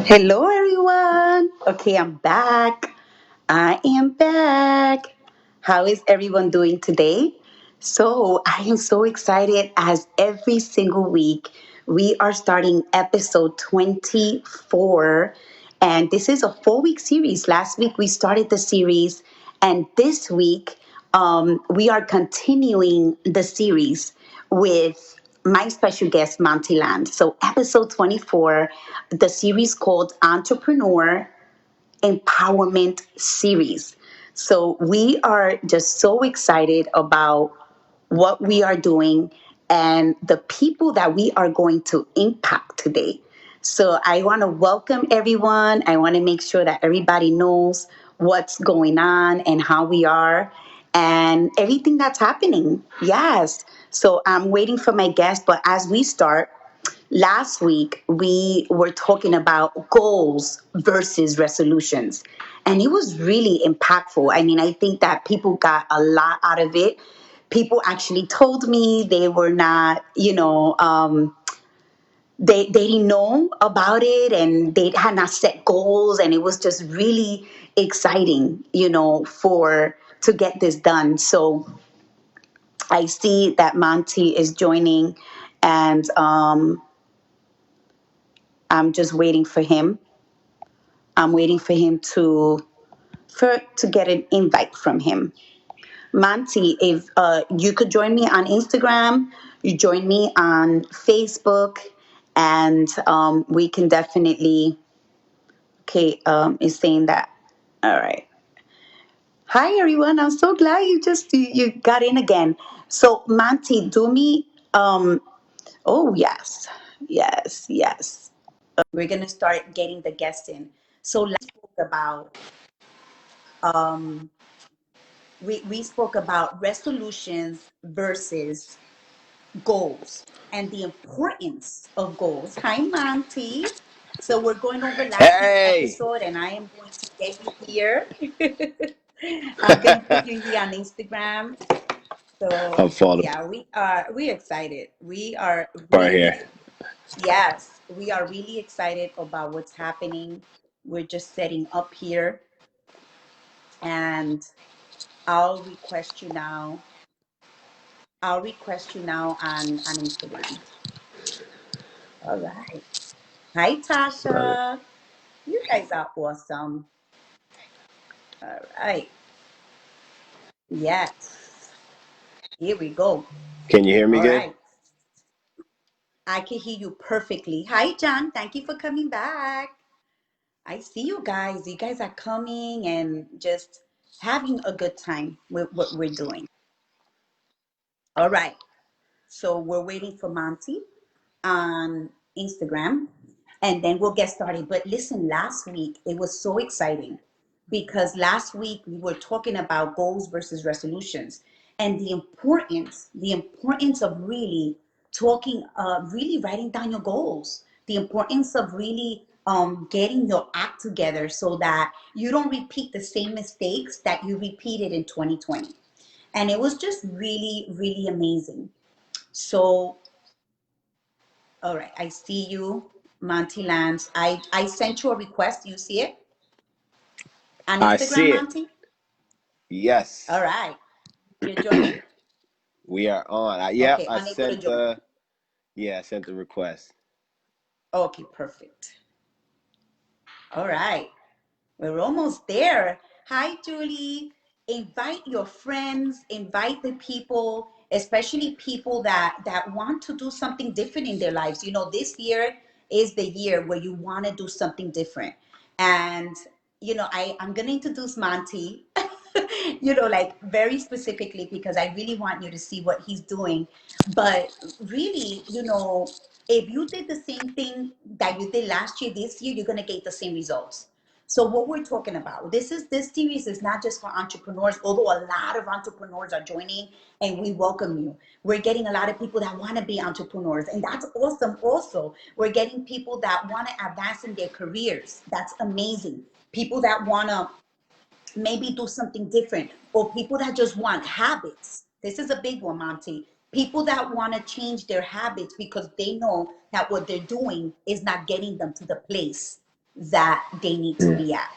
Hello, everyone. Okay, I'm back. I am back. How is everyone doing today? So, I am so excited as every single week we are starting episode 24. And this is a 4 week series. Last week we started the series, and this week we are continuing the series with my special guest, Monty Land. So, episode 24, the series called Entrepreneur Empowerment Series. So, we are just so excited about what we are doing and the people that we are going to impact today. So, I want to welcome everyone. I want to make sure that everybody knows what's going on and how we are and everything that's happening. Yes. So, I'm waiting for my guest, but as we start, last week we were talking about goals versus resolutions, and it was really impactful. I mean, I think that people got a lot out of it. People actually told me they were not, they didn't know about it and they had not set goals, and it was just really exciting, for to get this done. So I see that Monty is joining, and I'm just waiting for him. I'm waiting for him to get an invite from him. Monty, if you could join me on Instagram, you join me on Facebook, and we can definitely. Okay, is saying that. All right. Hi everyone. I'm so glad you got in again. So Monty, do me. Oh yes, yes, yes. We're gonna start getting the guests in. So let's talk about um, we spoke about resolutions versus goals and the importance of goals. Hi, Monty. So we're going over last week's Hey, episode, and I am going to get you here. I'm going to put you here on Instagram. I'm So falling yeah, we're excited. We are right really, here. yes, we are really excited about what's happening. We're just setting up here, and I'll request you now. I'll request you now on Instagram. All right. Hi, All right. Tasha. You guys are awesome. All right. Yes. Here we go. Can you hear me All good? right. I can hear you perfectly. Hi, John. Thank you for coming back. I see you guys. You guys are coming and just having a good time with what we're doing. All right. So we're waiting for Monty on Instagram, and then we'll get started. But listen, last week it was so exciting because last week we were talking about goals versus resolutions and the importance of really talking, really writing down your goals, the importance of really getting your act together so that you don't repeat the same mistakes that you repeated in 2020. And it was just really, really amazing. So all right, I see you, Monty Lance. I sent you a request. You see it on I Instagram, see it. Monty? All Yes, right. You're joining? we are on. Yep, Okay, I unable to sent join. the I sent the request. Okay, perfect. All right. We're almost there. Hi, Julie. Invite your friends, invite the people, especially people that want to do something different in their lives. This year is the year where you want to do something different. And I'm gonna introduce Monty, like very specifically because I really want you to see what he's doing. But really, if you did the same thing that you did last year, this year, you're gonna get the same results. So what we're talking about, this series is not just for entrepreneurs, although a lot of entrepreneurs are joining and we welcome you. We're getting a lot of people that want to be entrepreneurs, and that's awesome. Also, we're getting people that want to advance in their careers. That's amazing. People that want to maybe do something different, or people that just want habits. This is a big one, Monty. People that want to change their habits because they know that what they're doing is not getting them to the place that they need to be at.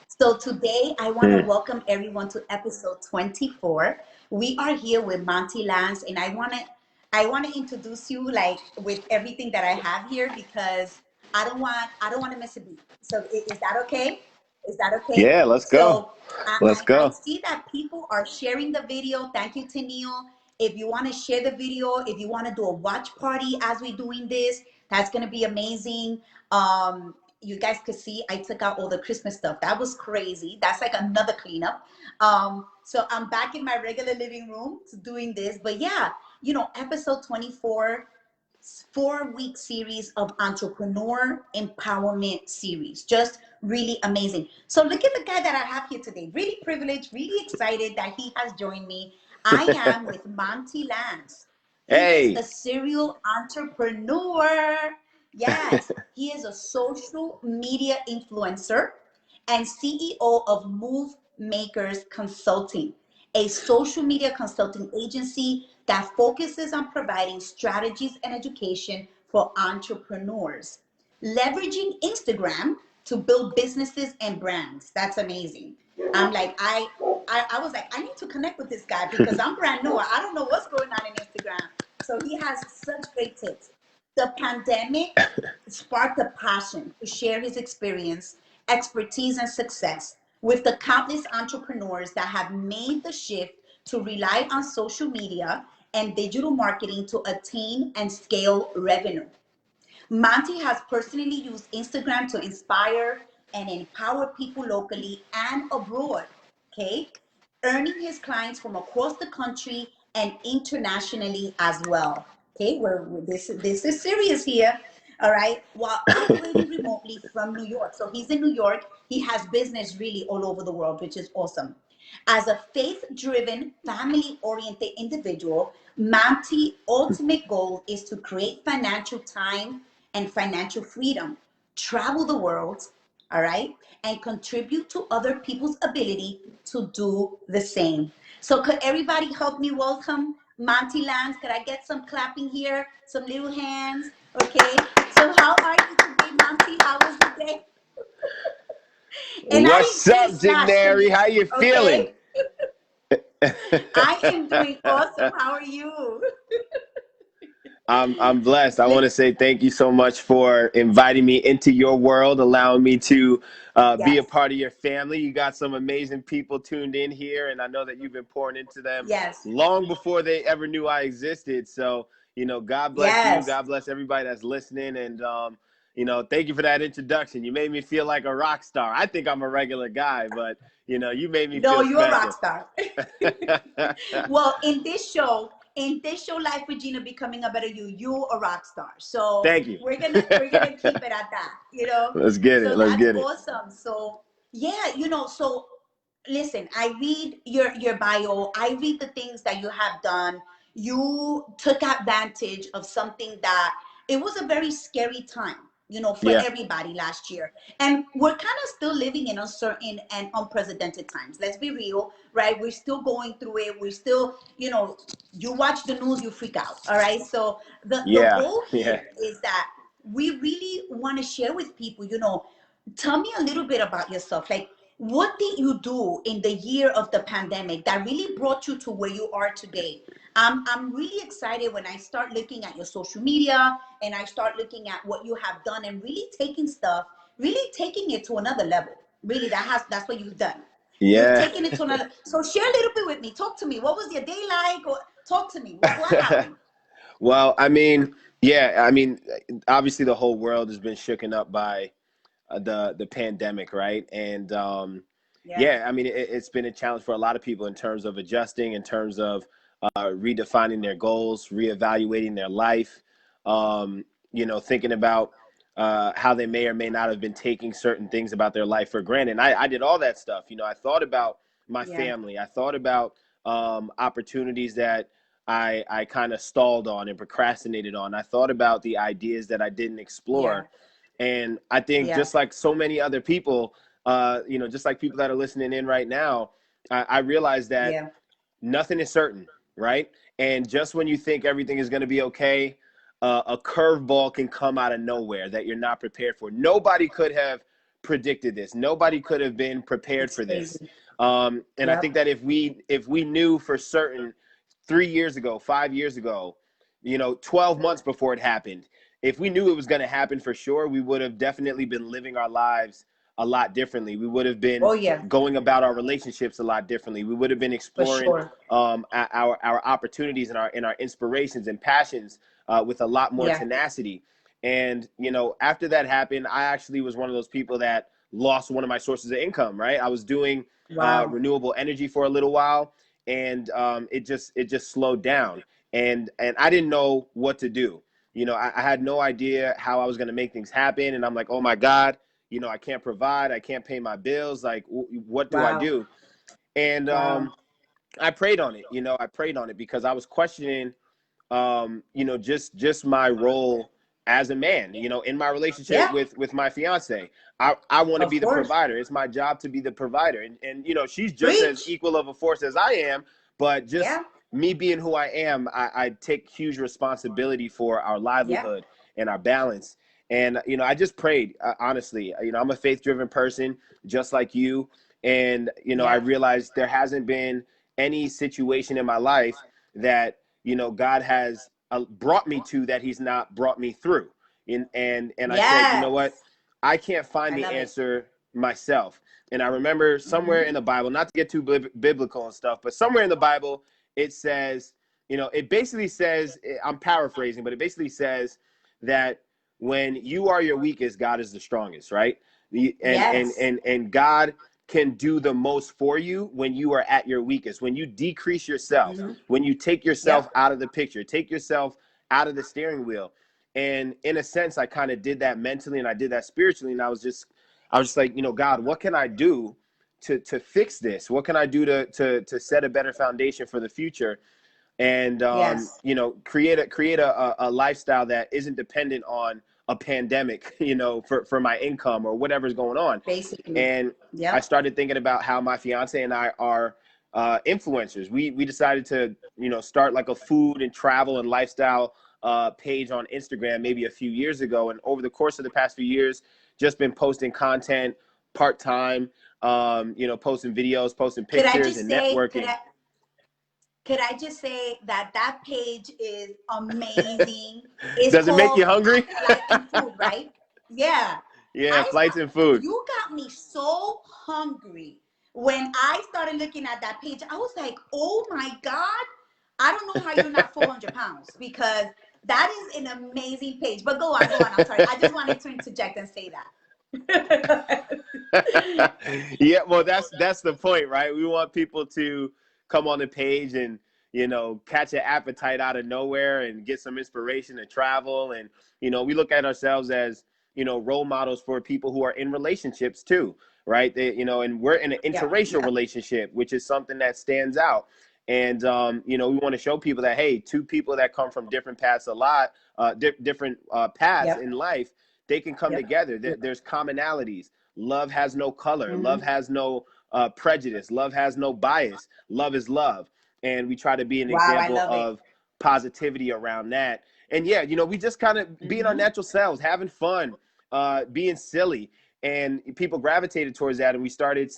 So today I want to welcome everyone to episode 24. We are here with Monty Lance, and I want to introduce you like with everything that I have here because I don't want to miss a beat. So is that okay? Is that okay? Yeah, let's go. So Let's I go. see that people are sharing the video. Thank you, Tennille. If you want to share the video, if you want to do a watch party as we're doing this, that's gonna be amazing. You guys could see I took out all the Christmas stuff. That was crazy. That's like another cleanup. So I'm back in my regular living room doing this. But yeah, episode 24, 4-week series of entrepreneur empowerment series. Just really amazing. So look at the guy that I have here today. Really privileged, really excited that he has joined me. I am with Monty Lance. He is a Hey. serial entrepreneur. Yes, he is a social media influencer and CEO of Move Makers Consulting, a social media consulting agency that focuses on providing strategies and education for entrepreneurs, leveraging Instagram to build businesses and brands. That's amazing. I'm like, I was like, I need to connect with this guy because I'm brand new. I don't know what's going on in Instagram. So he has such great tips. The pandemic sparked a passion to share his experience, expertise, and success with the countless entrepreneurs that have made the shift to rely on social media and digital marketing to attain and scale revenue. Monty has personally used Instagram to inspire and empower people locally and abroad, okay? Earning his clients from across the country and internationally as well. Okay, this is serious here. All right, while operating remotely from New York. So he's in New York. He has business really all over the world, which is awesome. As a faith driven, family oriented individual, Monty's ultimate goal is to create financial time and financial freedom, travel the world, all right, and contribute to other people's ability to do the same. So, could everybody help me welcome Monty Lance? Could I get some clapping here, some little hands? Okay. So, how are you today, Monty? How was the day? And I didn't What's up, finish last Jinary? How Tennille. you feeling? Okay. I am doing awesome. How are you? I'm blessed. I want Look, to say thank you so much for inviting me into your world, allowing me to be a yes, part of your family. You got some amazing people tuned in here, and I know that you've been pouring into them yes, long before they ever knew I existed. So, God bless you. yes. God bless everybody that's listening. And, thank you for that introduction. You made me feel like a rock star. I think I'm a regular guy, but, you made me No, feel you're a rock special. star. Well, in this show, Life with Gina Becoming a Better You, you a rock star. So Thank you. we're gonna keep it at that. Let's get it. So Let's that's get it. awesome. So yeah, so listen, I read your bio, I read the things that you have done. You took advantage of something that it was a very scary time, for Yeah. everybody last year. And we're kind of still living in uncertain and unprecedented times. Let's be real, right? We're still going through it. We're still, you watch the news, you freak out. All right. So the Yeah. goal Yeah. here is that we really want to share with people, tell me a little bit about yourself. Like, what did you do in the year of the pandemic that really brought you to where you are today? I'm really excited when I start looking at your social media and I start looking at what you have done and really taking it to another level. Really, that's what you've done. You've Yeah. taken it to another. So share a little bit with me. Talk to me. What was your day like? Or talk to me. What happened? Well, yeah, obviously the whole world has been shooken up by the pandemic, right? And Yeah, yeah, it's been a challenge for a lot of people in terms of adjusting, in terms of redefining their goals, reevaluating their life, thinking about how they may or may not have been taking certain things about their life for granted. And I did all that stuff. I thought about my yeah, family. I thought about opportunities that I kind of stalled on and procrastinated on. I thought about the ideas that I didn't yeah, explore. And I think yeah, just like so many other people, just like people that are listening in right now, I realized that yeah, nothing is certain, right? And just when you think everything is going to be okay, a curveball can come out of nowhere that you're not prepared for. Nobody could have predicted this. Nobody could have been prepared It's for this. crazy. And I think Yep. that if we knew for certain 3 years ago, 5 years ago, 12 months before it happened, if we knew it was going to happen for sure, we would have definitely been living our lives a lot differently. We would have been Oh yeah, going about our relationships a lot differently. We would have been for exploring sure. our opportunities and our inspirations and passions with a lot more Yeah. tenacity. And after that happened, I actually was one of those people that lost one of my sources of income. Right, I was doing Wow. renewable energy for a little while, and it just slowed down, and I didn't know what to do. I had no idea how I was going to make things happen, and I'm like, oh my God, I can't provide, I can't pay my bills. Like, what do I Wow. do? And Wow. I prayed on it. I prayed on it because I was questioning just my role as a man, in my relationship Yeah. with my fiance. I want to Of be the course. provider. It's my job to be the provider. And she's just as Preach. equal of a force as I am, but just Yeah. me being who I am, I take huge responsibility for our Yeah. livelihood and our balance. And, I just prayed, honestly. I'm a faith driven person, just like you. And, I Yeah. realized there hasn't been any situation in my life that God has brought me to that he's not brought me through. And I said, you know what? Yes. I can't find I the love it. answer myself. And I remember somewhere in Hmm. the Bible, not to get too biblical and stuff, but somewhere in the Bible, it says, it basically says, I'm paraphrasing, but it basically says that when you are your weakest, God is the strongest, right? And and Yes. and and God can do the most for you when you are at your weakest, when you decrease yourself, Hmm. when you take yourself Yep. out of the picture, take yourself out of the steering wheel. And in a sense, I kind of did that mentally and I did that spiritually. And I was just like, God, what can I do to fix this? What can I do to set a better foundation for the future? And Yes. create a lifestyle that isn't dependent on a pandemic, for my income or whatever's going on. Basically. And I Yep. started thinking about how my fiance and I are influencers. We decided to start like a food and travel and lifestyle page on Instagram maybe a few years ago, and over the course of the past few years, just been posting content part time, posting videos, posting Could I pictures, just and say, networking. could I just say that that page is amazing. It's Does it make you called hungry? Flight and Food, right? Yeah. Yeah, flights and food. You got me so hungry when I started looking at that page. I was like, oh my God, I don't know how you're not 400 pounds because that is an amazing page. But go on, go on. I'm sorry. I just wanted to interject and say that. Yeah, well, that's the point, right? We want people to come on the page and catch an appetite out of nowhere and get some inspiration to travel. And we look at ourselves as role models for people who are in relationships too, right? And we're in an Yeah, interracial yeah, relationship, which is something that stands out. And we want to show people that, hey, two people that come from different paths, different paths yep, in life, they can come yep, together. yep. There's commonalities. Love has no color. Hmm. Love has no prejudice. Love has no bias. Love is love. And we try to be an Wow, I example love it. of positivity around that. And yeah, we just kind of being our Hmm. natural selves, having fun, being silly. And people gravitated towards that. And we started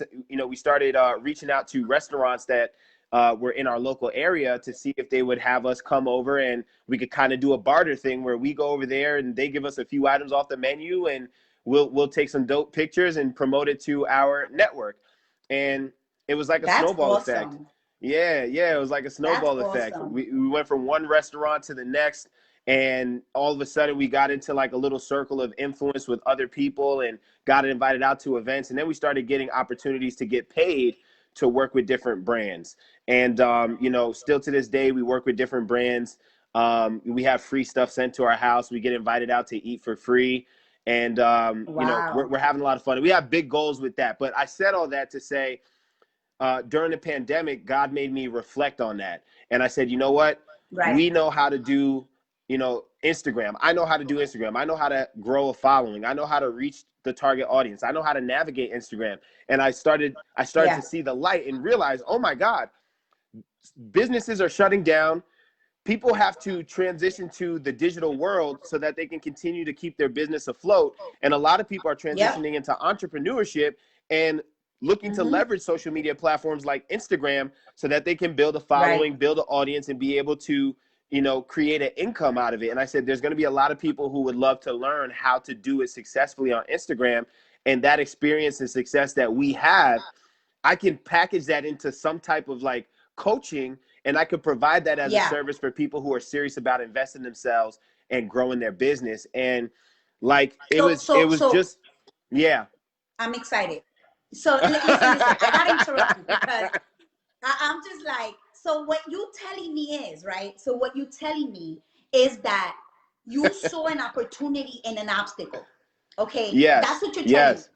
reaching out to restaurants that were in our local area to see if they would have us come over, and we could kind of do a barter thing where we go over there and they give us a few items off the menu, and we'll take some dope pictures and promote it to our network. And it was like a That's snowball effect. awesome. Yeah, it was like a That's snowball effect. awesome. We went from one restaurant to the next, and all of a sudden we got into like a little circle of influence with other people and got invited out to events. And then we started getting opportunities to get paid to work with different brands. And still to this day, we work with different brands. We have free stuff sent to our house. We get invited out to eat for free. And we're, Wow. we're having a lot of fun. We have big goals with that. But I said all that to say, during the pandemic, God made me reflect on that. And I said, you know what? Right. We know how to do, Instagram. I know how to do Instagram. I know how to grow a following. I know how to reach the target audience. I know how to navigate Instagram. And I started to Yeah. see the light and realize, oh my God, businesses are shutting down. people have to transition to the digital world so that they can continue to keep their business afloat. And a lot of people are Yep. transitioning into entrepreneurship and looking to Mm-hmm. leverage social media platforms like Instagram so that they can build a Right. following, build an audience, and be able to, you know, create an income out of it. And I said, there's going to be a lot of people who would love to learn how to do it successfully on Instagram. And that experience and success that we have, I can package that into some type of like coaching, and I could provide that as a Yeah. service for people who are serious about investing themselves and growing their business. And like So it so was so just, yeah. I'm excited. So listen. I gotta interrupt you because I'm just like, so what you telling me is, right? So what you telling me is that you saw an opportunity in an obstacle. Okay, that's Yes, what you're telling me. yes,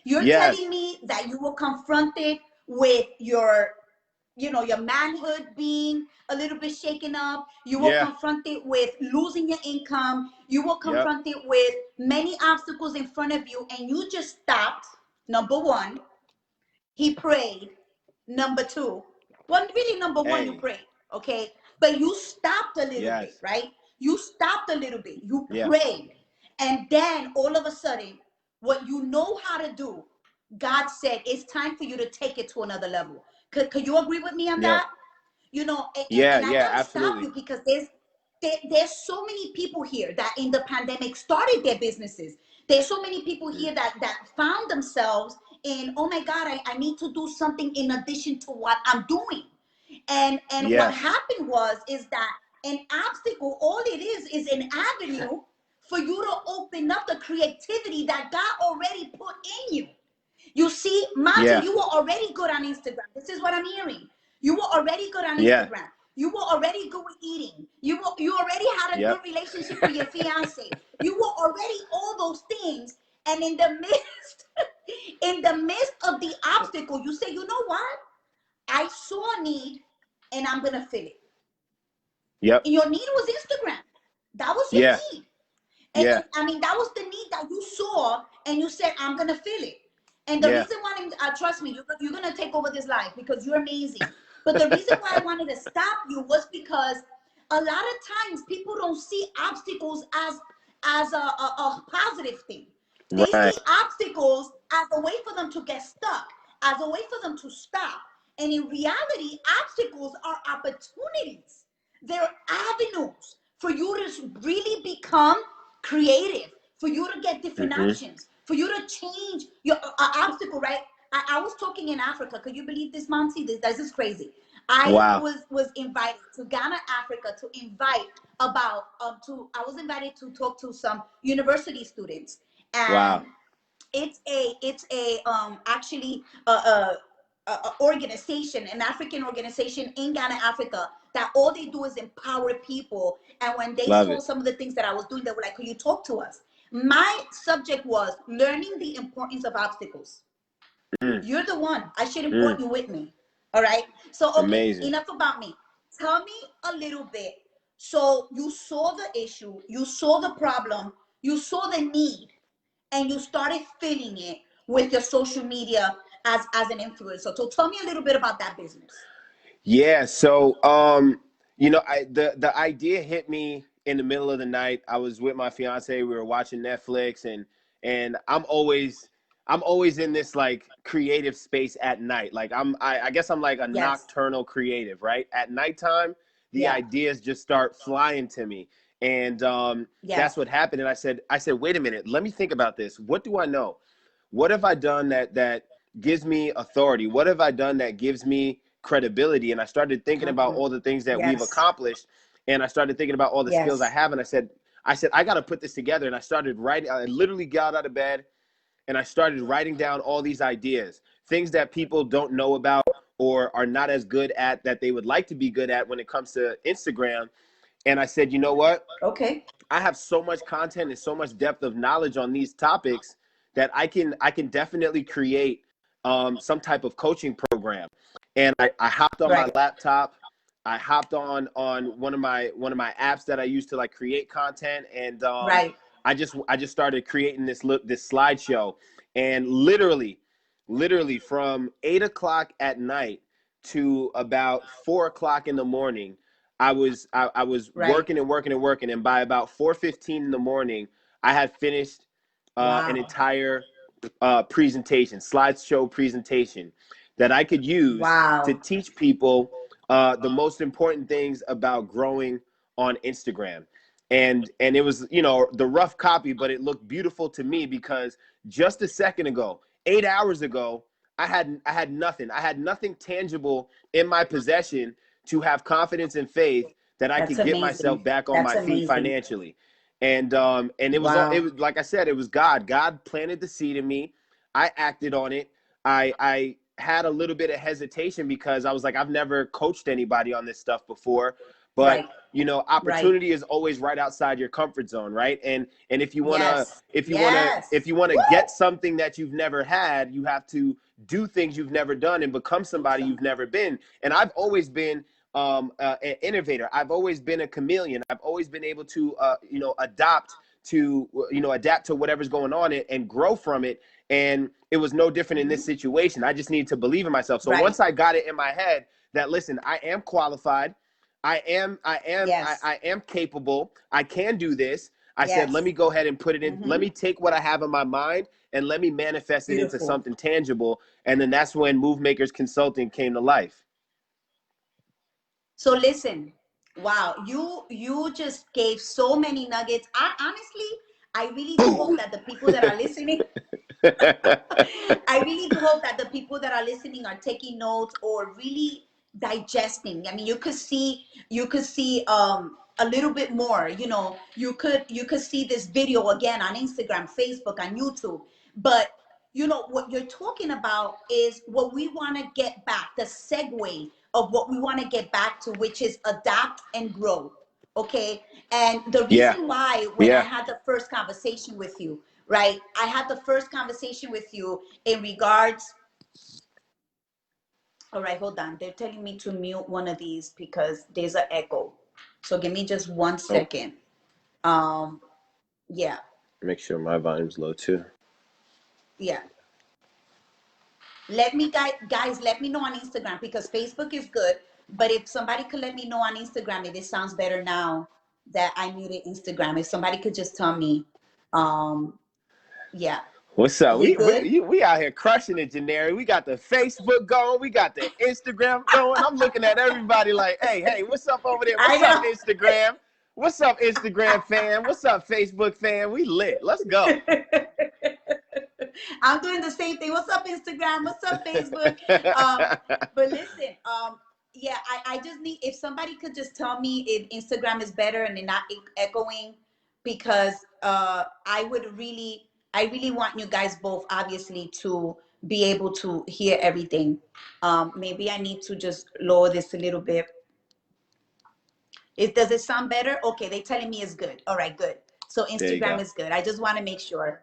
You're yes, telling me that you were confronted with your, your manhood being a little bit shaken up. You were yeah, confronted with losing your income. You were yep, confronted with many obstacles in front of you, and you just stopped. Number one, he prayed. Number two, well, really, number one, you hey, prayed, okay? But you stopped a little bit, yes, right? You stopped a little bit. You yeah, prayed. And then all of a sudden, what you know how to do, God said, it's time for you to take it to another level. Could you agree with me on yeah, that? yeah, And I yeah, gotta stop absolutely. you because there's so many people here that in the pandemic started their businesses. There's so many people Mm, here that found themselves in, oh my God, I need to do something in addition to what I'm doing. And what yes, happened was is that an obstacle, all it is an avenue for you to open up the creativity that God already put in you. You see, Monty, yeah, you were already good on Instagram. This is what I'm hearing. You were already good on yeah, Instagram. You were already good with eating. You already had a good yep, relationship with your fiance. You were already all those things. And in the midst, in the midst of the obstacle, you say, you know what? I saw a need and I'm gonna fill it. yep, And your need was Instagram. That was your yeah, need. yeah, And I mean, that was the need that you saw, and you said, I'm going to fill it. And the yeah, reason why, trust me, you're going to take over this life because you're amazing. But the reason why I wanted to stop you was because a lot of times people don't see obstacles as a positive thing. They right, see obstacles as a way for them to get stuck, as a way for them to stop. And in reality, obstacles are opportunities. They're avenues for you to really become creative, for you to get different mm-hmm. options, for you to change your obstacle, right? I was talking in Africa. Could you believe this, Monty? This is crazy. I Wow, was invited to Ghana, Africa, to invite about to I was invited to talk to some university students, and wow, it's a actually a organization, an African organization in Ghana, Africa, that all they do is empower people. And when they love saw it. some of the things that I was doing, they were like, "Could you talk to us?" My subject was learning the importance of obstacles. Mm, You're the one. I should have brought mm, you with me. All right. So okay, amazing. enough about me. Tell me a little bit. So you saw the issue, you saw the problem, you saw the need, and you started filling it with your social media as an influencer. So tell me a little bit about that business. Yeah, so you know, the idea hit me in the middle of the night. I was with my fiance, we were watching Netflix, and I'm always in this like creative space at night. Like I guess I'm like a Yes. nocturnal creative, right? At nighttime, the Yeah. ideas just start flying to me. And Yes. that's what happened. And I said, wait a minute, let me think about this. What do I know? What have I done that gives me authority? What have I done that gives me credibility? And I started thinking about all the things that we've Yes. accomplished, and I started thinking about all the skills I Yes. have, and I said I got to put this together. And I started writing. I literally got out of bed and I started writing down all these ideas, things that people don't know about or are not as good at that they would like to be good at when it comes to Instagram. And I said, you know what? Okay. I have so much content and so much depth of knowledge on these topics that I can definitely create some type of coaching program. And I hopped on my Right. laptop. I hopped on one of my apps that I use to like create content, and Right. I just started creating this slideshow, and literally from 8 o'clock at night to about 4 o'clock in the morning, I was Right. working and working and working, and by about 4:15 in the morning, I had finished an Wow. entire presentation, slideshow presentation that I could use to Wow. teach people the most important things about growing on Instagram. And it was, you know, the rough copy, but it looked beautiful to me because just a second ago, 8 hours ago, I had nothing. I had nothing tangible in my possession to have confidence and faith that I That's could get amazing. myself back on That's my feet amazing. financially. And it Wow. was like I said, it was God. God planted the seed in me. I acted on it. I had a little bit of hesitation because I was like, I've never coached anybody on this stuff before. But Right. you know, Right. opportunity is always right outside your comfort zone, right? And Yes. if Yes. you wanna get Woo! something that you've never had, you have to do things you've never done and become Do somebody you've something. never been. And I've always been an innovator. I've always been a chameleon. I've always been able to adapt to whatever's going on and grow from it. And it was no different in this Hmm. situation. I just needed to believe in myself. So Right. once I got it in my head that, listen, I am qualified, I am capable, I can do this. I said, let Yes. me go ahead and put it in. Let Hmm. me take what I have in my mind and let me manifest it into Beautiful. something tangible. And then that's when Move Makers Consulting came to life. So listen, wow, you just gave so many nuggets. I honestly, I really do hope that the people that are listening, I really do hope that the people that are listening are taking notes or really digesting. I mean, you could see a little bit more. You know, you could see this video again on Instagram, Facebook, on YouTube. But you know what you're talking about is what we want to get back, the segue of what we want to get back to, which is adapt and grow. Okay. And the Yeah. reason why, when I Yeah. had the first conversation with you, right, I had the first conversation with you in regards. All right, hold on, they're telling me to mute one of these because there's an echo, so give me just one Oh, second. um yeah. make sure my volume's low too. Yeah. Let me guys, let me know on Instagram because Facebook is good. But if somebody could let me know on Instagram if it sounds better now that I muted Instagram, if somebody could just tell me. Yeah. What's up? Is it good? We out here crushing it, Jinary. We got the Facebook going. We got the Instagram going. I'm looking at everybody like, hey, what's up over there? What's up, I Instagram? What's up, Instagram fan? What's up, Facebook fan? We lit. Let's go. know. I'm doing the same thing. What's up, Instagram? What's up, Facebook? Um, but listen, yeah, I just need, if somebody could just tell me if Instagram is better and they're not echoing, because I really want you guys both, obviously, to be able to hear everything. Maybe I need to just lower this a little bit. Does it sound better? Okay, they're telling me it's good. All right, good. So There you Instagram go. is good. I just want to make sure.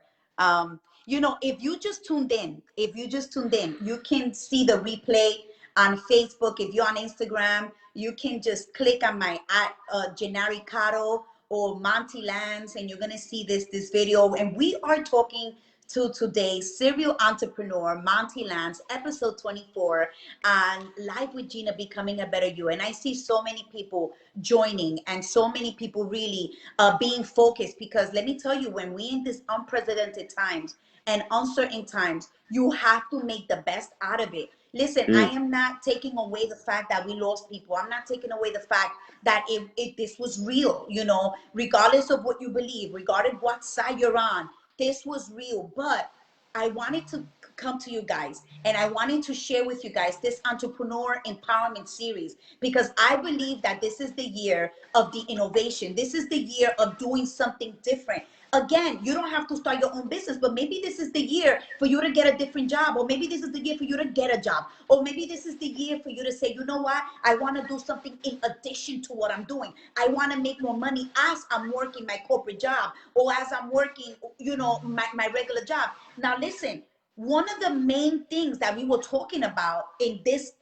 You know, if you just tuned in, you can see the replay on Facebook. If you're on Instagram, you can just click on my at Jinarycotto or Monty Lance, and you're gonna see this video. And we are talking to today's serial entrepreneur, Monty Lance, episode 24, and Life with Gina, Becoming a Better You. And I see so many people joining and so many people really being focused, because let me tell you, when we in these unprecedented times and uncertain times, you have to make the best out of it. Listen, I Mm, am not taking away the fact that we lost people. I'm not taking away the fact that if this was real, you know, regardless of what you believe, regardless what side you're on, this was real. But I wanted to come to you guys and I wanted to share with you guys this entrepreneur empowerment series, because I believe that this is the year of the innovation. This is the year of doing something different. Again, you don't have to start your own business, but maybe this is the year for you to get a different job, or maybe this is the year for you to get a job, or maybe this is the year for you to say, you know what, I want to do something in addition to what I'm doing. I want to make more money as I'm working my corporate job, or as I'm working, you know, my regular job. Now listen, one of the main things that we were talking about in this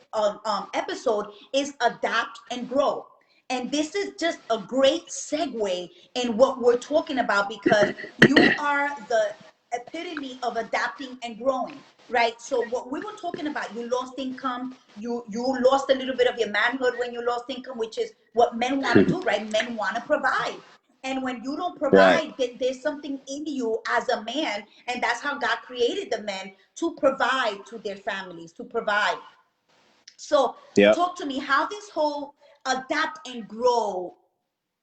episode is adapt and grow. And this is just a great segue in what we're talking about, because you are the epitome of adapting and growing, right? So what we were talking about, you lost income, you lost a little bit of your manhood when you lost income, which is what men want to do, right? Men want to provide. And when you don't Right. provide, there's something in you as a man, and that's how God created the men, to provide to their families, to provide. So Yep. talk to me how this whole adapt and grow,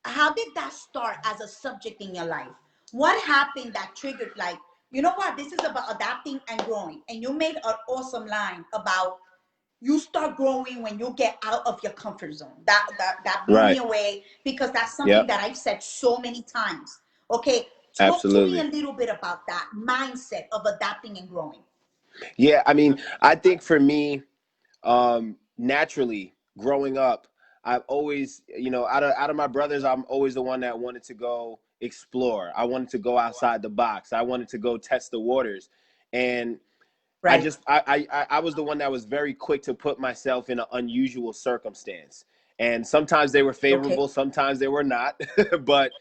how did that start as a subject in your life? What happened that triggered, like, you know what, this is about adapting and growing? And you made an awesome line about you start growing when you get out of your comfort zone. That blew me Right. away, because that's something Yep. that I've said so many times. Okay, talk to me a Absolutely. little bit about that mindset of adapting and growing. Yeah. I mean, I think for me, naturally growing up, I've always, out of my brothers, I'm always the one that wanted to go explore. I wanted to go outside the box. I wanted to go test the waters. And I Right. just I was the one that was very quick to put myself in an unusual circumstance. And sometimes they were Okay. favorable, sometimes they were not. But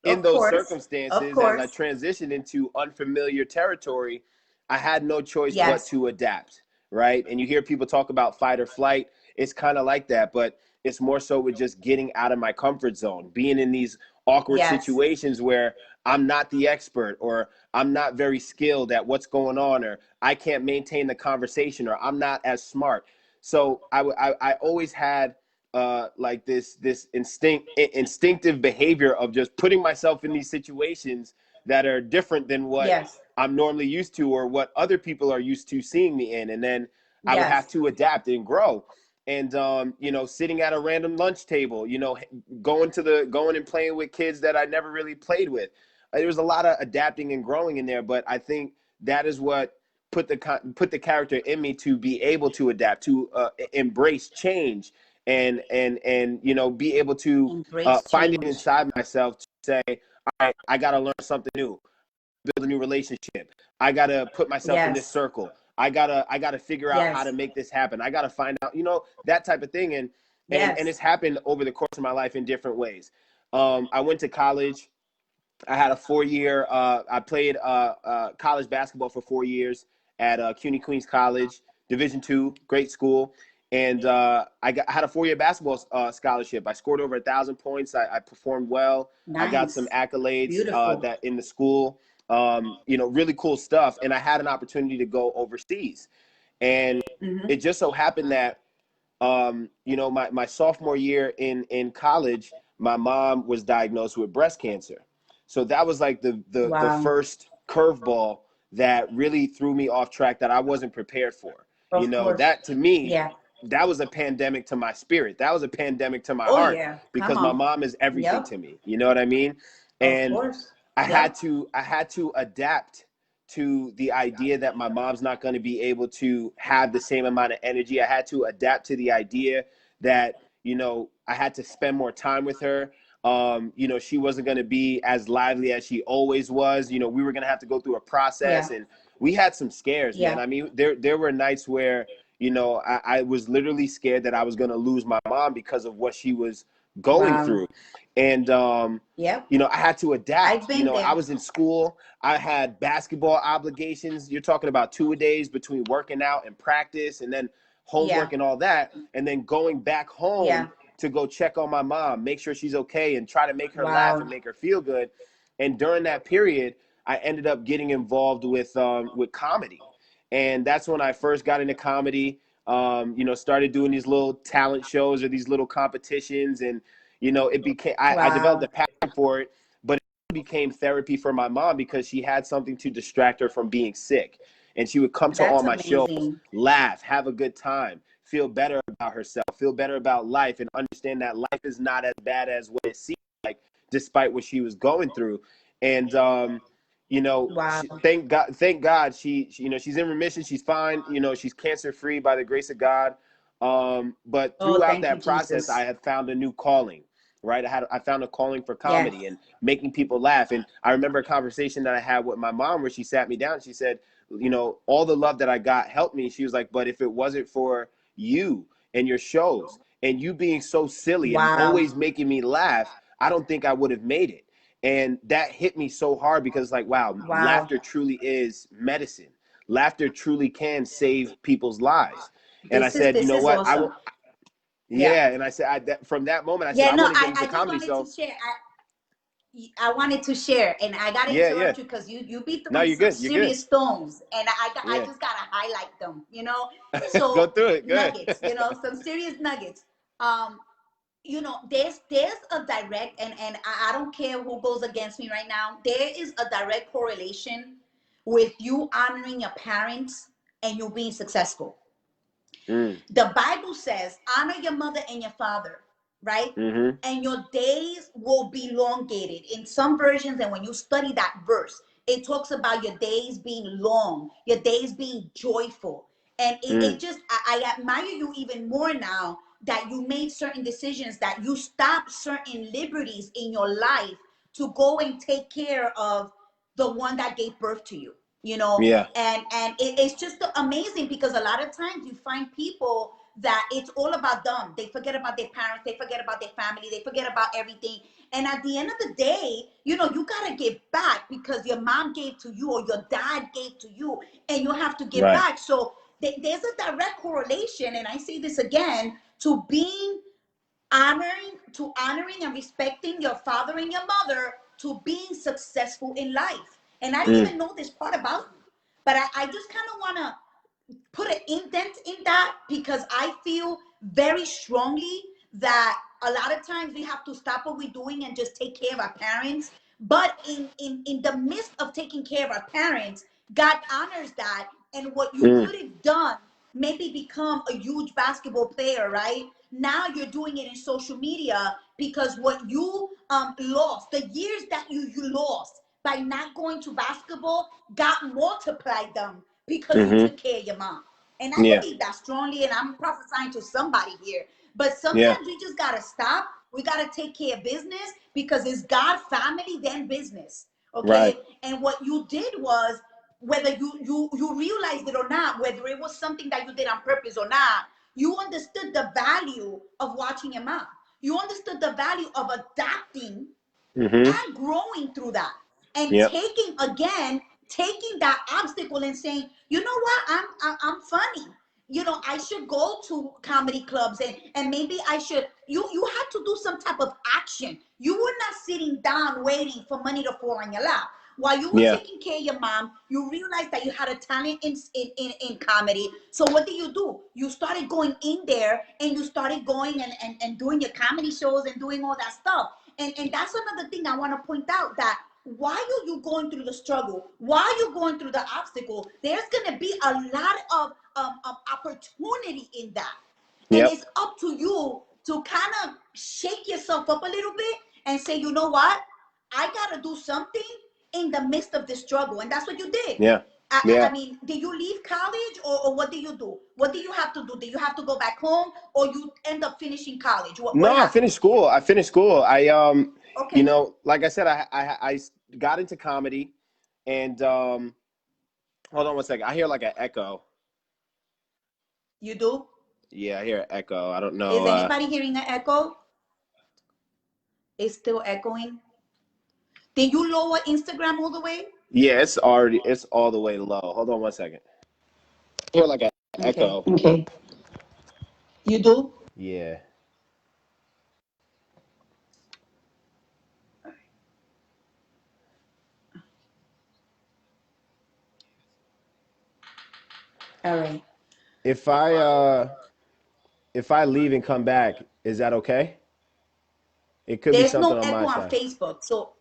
in Of those course. Of circumstances, as I course. transitioned into unfamiliar territory, I had no choice but Yes. to adapt, right? And you hear people talk about fight or flight. It's kind of like that, but it's more so with just getting out of my comfort zone, being in these awkward Yes. situations where I'm not the expert, or I'm not very skilled at what's going on, or I can't maintain the conversation, or I'm not as smart. So I always had like this instinctive behavior of just putting myself in these situations that are different than what Yes. I'm normally used to, or what other people are used to seeing me in, and then I would have Yes. to adapt and grow. And sitting at a random lunch table, going and playing with kids that I never really played with. There was a lot of adapting and growing in there, but I think that is what put the character in me to be able to adapt, to embrace change, and be able to Embrace find it change. inside myself to say, all right, I got to learn something new, build a new relationship. I got to put myself in this Yes. circle. I gotta figure out how to Yes. make this happen. I gotta find out, that type of thing. And Yes. it's happened over the course of my life in different ways. I went to college. I had a 4 year. I played college basketball for 4 years at CUNY Queens College, Division II, great school. And I had a 4 year basketball scholarship. I scored over 1,000 points. I performed well. I got some Nice. accolades Beautiful. that in the school. Really cool stuff. And I had an opportunity to go overseas. And Hmm. it just so happened that my sophomore year in college, my mom was diagnosed with breast cancer. So that was like the Wow. first curveball that really threw me off track, that I wasn't prepared for. Of course. That to me, Yeah. that was a pandemic to my spirit. That was a pandemic to my Oh heart, yeah. Come because my on. mom is everything Yep. to me. You know what I mean? Of And course. I had Yep. to I had to adapt to the idea that my mom's not going to be able to have the same amount of energy. I had to adapt to the idea that, I had to spend more time with her. She wasn't going to be as lively as she always was. We were going to have to go through a Yeah. process, and we had some scares, man. Yeah. I mean, there were nights where, I was literally scared that I was going to lose my mom because of what she was going Wow. through. And, Yep. I had to I've adapt. been I there. was in school. I had basketball obligations. You're talking about 2 days between working out and practice, and then Yeah. homework and all that, and then going back home Yeah. to go check on my mom, make sure she's okay, and try to make her laugh Wow. and make her feel good. And during that period, I ended up getting involved with comedy, and that's when I first got into comedy. Started doing these little talent shows or these little competitions, and it became I developed a Wow. passion for it, but it became therapy for my mom, because she had something to distract her from being sick. And she would come to all That's my shows, amazing. laugh, have a good time, feel better about herself, feel better about life, and understand that life is not as bad as what it seems like, despite what she was going through. And Wow. thank God, she's in remission, she's fine, she's cancer free by the grace of God. But Oh, throughout thank you, that process, I Jesus. had found a new calling, right? I found a calling for Yes. comedy and making people laugh. And I remember a conversation that I had with my mom where she sat me down and she said, all the love that I got helped me. She was like, but if it wasn't for you and your shows and you being so silly and Wow. always making me laugh, I don't think I would have made it. And that hit me so hard because like, wow, Wow. laughter truly is medicine. Laughter truly can save people's lives. And I said, you This know is what? awesome. Yeah. Yeah. And I said, from that moment, I said, Yeah, I no, want to get into I just comedy. wanted to So share. I wanted to share, and I gotta yeah, yeah. interrupt you because you be No, throwing you're some good. You're good. serious stones, and I Yeah. just gotta highlight them. Go So through it. Good. nuggets. Some serious nuggets. Um, there's a direct, and I don't care who goes against me right now. There is a direct correlation with you honoring your parents and you being successful. Mm, The Bible says, honor your mother and your father, right? mm-hmm. And your days will be elongated. In some versions, and when you study that verse, it talks about your days being long, your days being joyful. And it Mm, just, I admire you even more now that you made certain decisions, that you stopped certain liberties in your life to go and take care of the one that gave birth to you, yeah. it's just amazing because a lot of times you find people that it's all about them. They forget about their parents, they forget about their family, they forget about everything. And at the end of the day, you got to give back because your mom gave to you or your dad gave to you, and you have to give Right. back. So there's a direct correlation, and I say this again, to being honoring and respecting your father and your mother, to being successful in life. And I didn't Mm, even know this part about you, but I just kind of want to put an indent in that because I feel very strongly that a lot of times we have to stop what we're doing and just take care of our parents. But in the midst of taking care of our parents, God honors that. And what you mm, could have done, maybe become a huge basketball player, right? Now you're doing it in social media because what you lost, the years that you lost by not going to basketball, God multiplied them because you mm-hmm. took care of your mom. And I Yeah. believe that strongly, and I'm prophesying to somebody here. But Yeah. sometimes we just gotta stop. We gotta take care of business because it's God, family, then business. Right. Okay. And what you did was, whether you realized it or not, whether it was something that you did on purpose or not, you understood the value of watching your mom. You understood the value of adapting Mm-hmm. and growing through that, and Yep. taking that obstacle and saying, you know what, I'm funny, I should go to comedy clubs, and maybe I should. You had to do some type of action. You were not sitting down waiting for money to fall on your lap. While you were Yeah. taking care of your mom, you realized that you had a talent in comedy. So what do? You started going in there, and you started going and doing your comedy shows and doing all that stuff. And that's another thing I want to point out, that while you going through the struggle, while you're going through the obstacle, there's going to be a lot of opportunity in that. And Yep. it's up to you to kind of shake yourself up a little bit and say, you know what? I got to do something in the midst of this struggle. And that's what you did. Yeah. I Yeah. mean, did you leave college, or what did you do? What do you have to do? Did you have to go back home, or you end up finishing college? What No, I happened? finished school. I finished school. Okay. Like I said, I got into comedy, and hold on one second. I hear like an echo. You do? Yeah, I hear an echo. I don't know. Is anybody hearing an echo? It's still echoing. Did you lower Instagram all the way? Yeah, it's all the way low. Hold on one second. I hear like an Okay. echo. Okay. You do? Yeah. All right. If I uh if I leave and come back, is that okay? It could be There's something no on my echo on side. Facebook. So,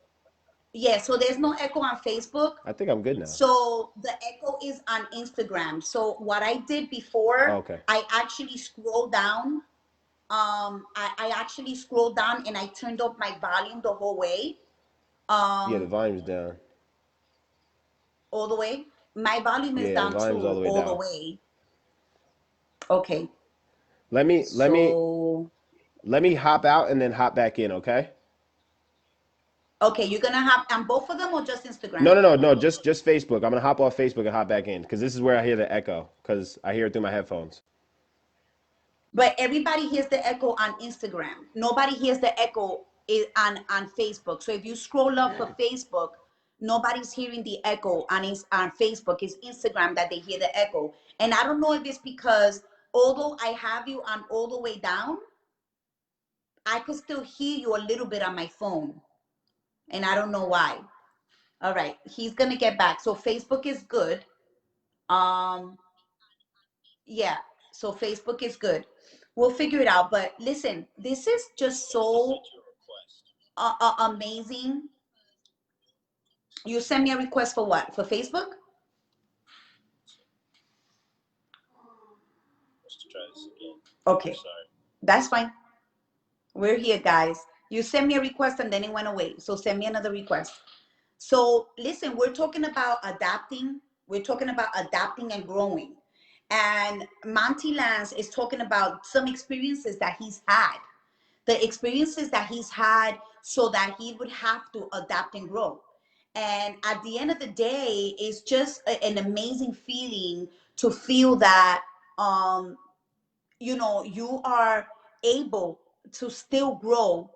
yeah, so there's no echo on Facebook. I think I'm good now. So the echo is on Instagram. So what I did before, Okay. I actually scrolled down. I actually scrolled down and I turned up my volume the whole way. Yeah, the Um, volume's down. all the way. My volume is Yeah, the down volume's all too, the way all the down. way. Okay. Let me let me So let me hop out and then hop back in, okay? okay, you're gonna have on both of them or just No, Instagram? no, no, no, just Facebook. I'm gonna hop off Facebook and hop back in because this is where I hear the echo because I hear it through my headphones. But everybody hears the echo on Instagram. Nobody hears the echo on Facebook. So if you scroll up for Facebook, nobody's hearing the echo on Facebook. It's Instagram that they hear the echo. And I don't know if it's because although I have you on all the way down, I could still hear you a little bit on my phone. And I don't know why. All right, he's gonna get back. So Facebook is good. Um, yeah. So Facebook is good. We'll figure it out. But listen, this is just so amazing. You send me a request for what? For Facebook? Okay, that's fine. We're here, guys. You send me a request and then it went away. So send me another request. So listen, we're talking about adapting. We're talking about adapting and growing. And Monty Lance is talking about some experiences that he's had, the experiences that he's had so that he would have to adapt and grow. And at the end of the day, it's just an amazing feeling to feel that you are able to still grow.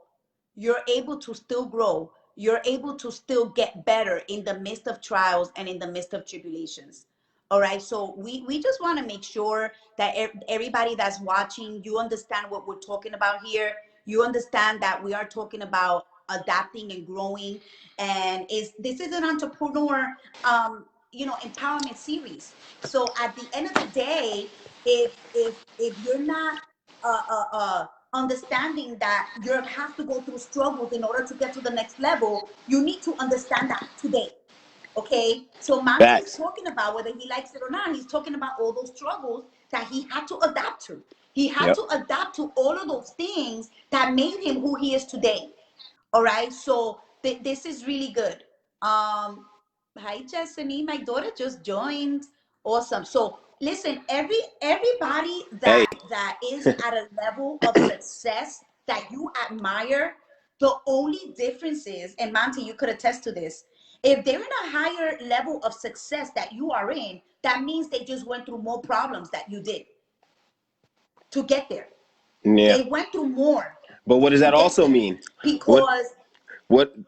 You're able to still grow. You're able to still get better in the midst of trials and in the midst of tribulations. All right, so we just want to make sure that everybody that's watching, you understand what we're talking about here. You understand that we are talking about adapting and growing, and this is an entrepreneur empowerment series. So at the end of the day, if you're not understanding that you have to go through struggles in order to get to the next level, you need to understand that today. Okay, so Monty is Facts. talking about, whether he likes it or not, he's talking about all those struggles that he had to adapt to. He had Yep. to adapt to all of those things that made him who he is today. All right, so this is really good. Hi Jessamy, my daughter just joined. Awesome. So listen, everybody Hey. that is at a level of success that you admire, the only difference is, and Monty, you could attest to this, if they're in a higher level of success that you are in, that means they just went through more problems that you did to get there. Yeah. They went through more But what does to that get also there mean? What because what go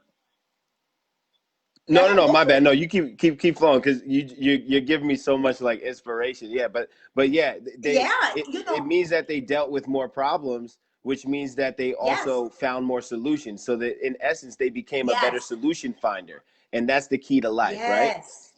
No, no, ahead, no. go My for bad. it. No, you keep flowing because you're giving me so much like inspiration. Yeah, but yeah, they Yeah, it means that they dealt with more problems, which means that they yes, also found more solutions. So that in essence, they became a better yes, solution finder, and that's the key to life, right? yes,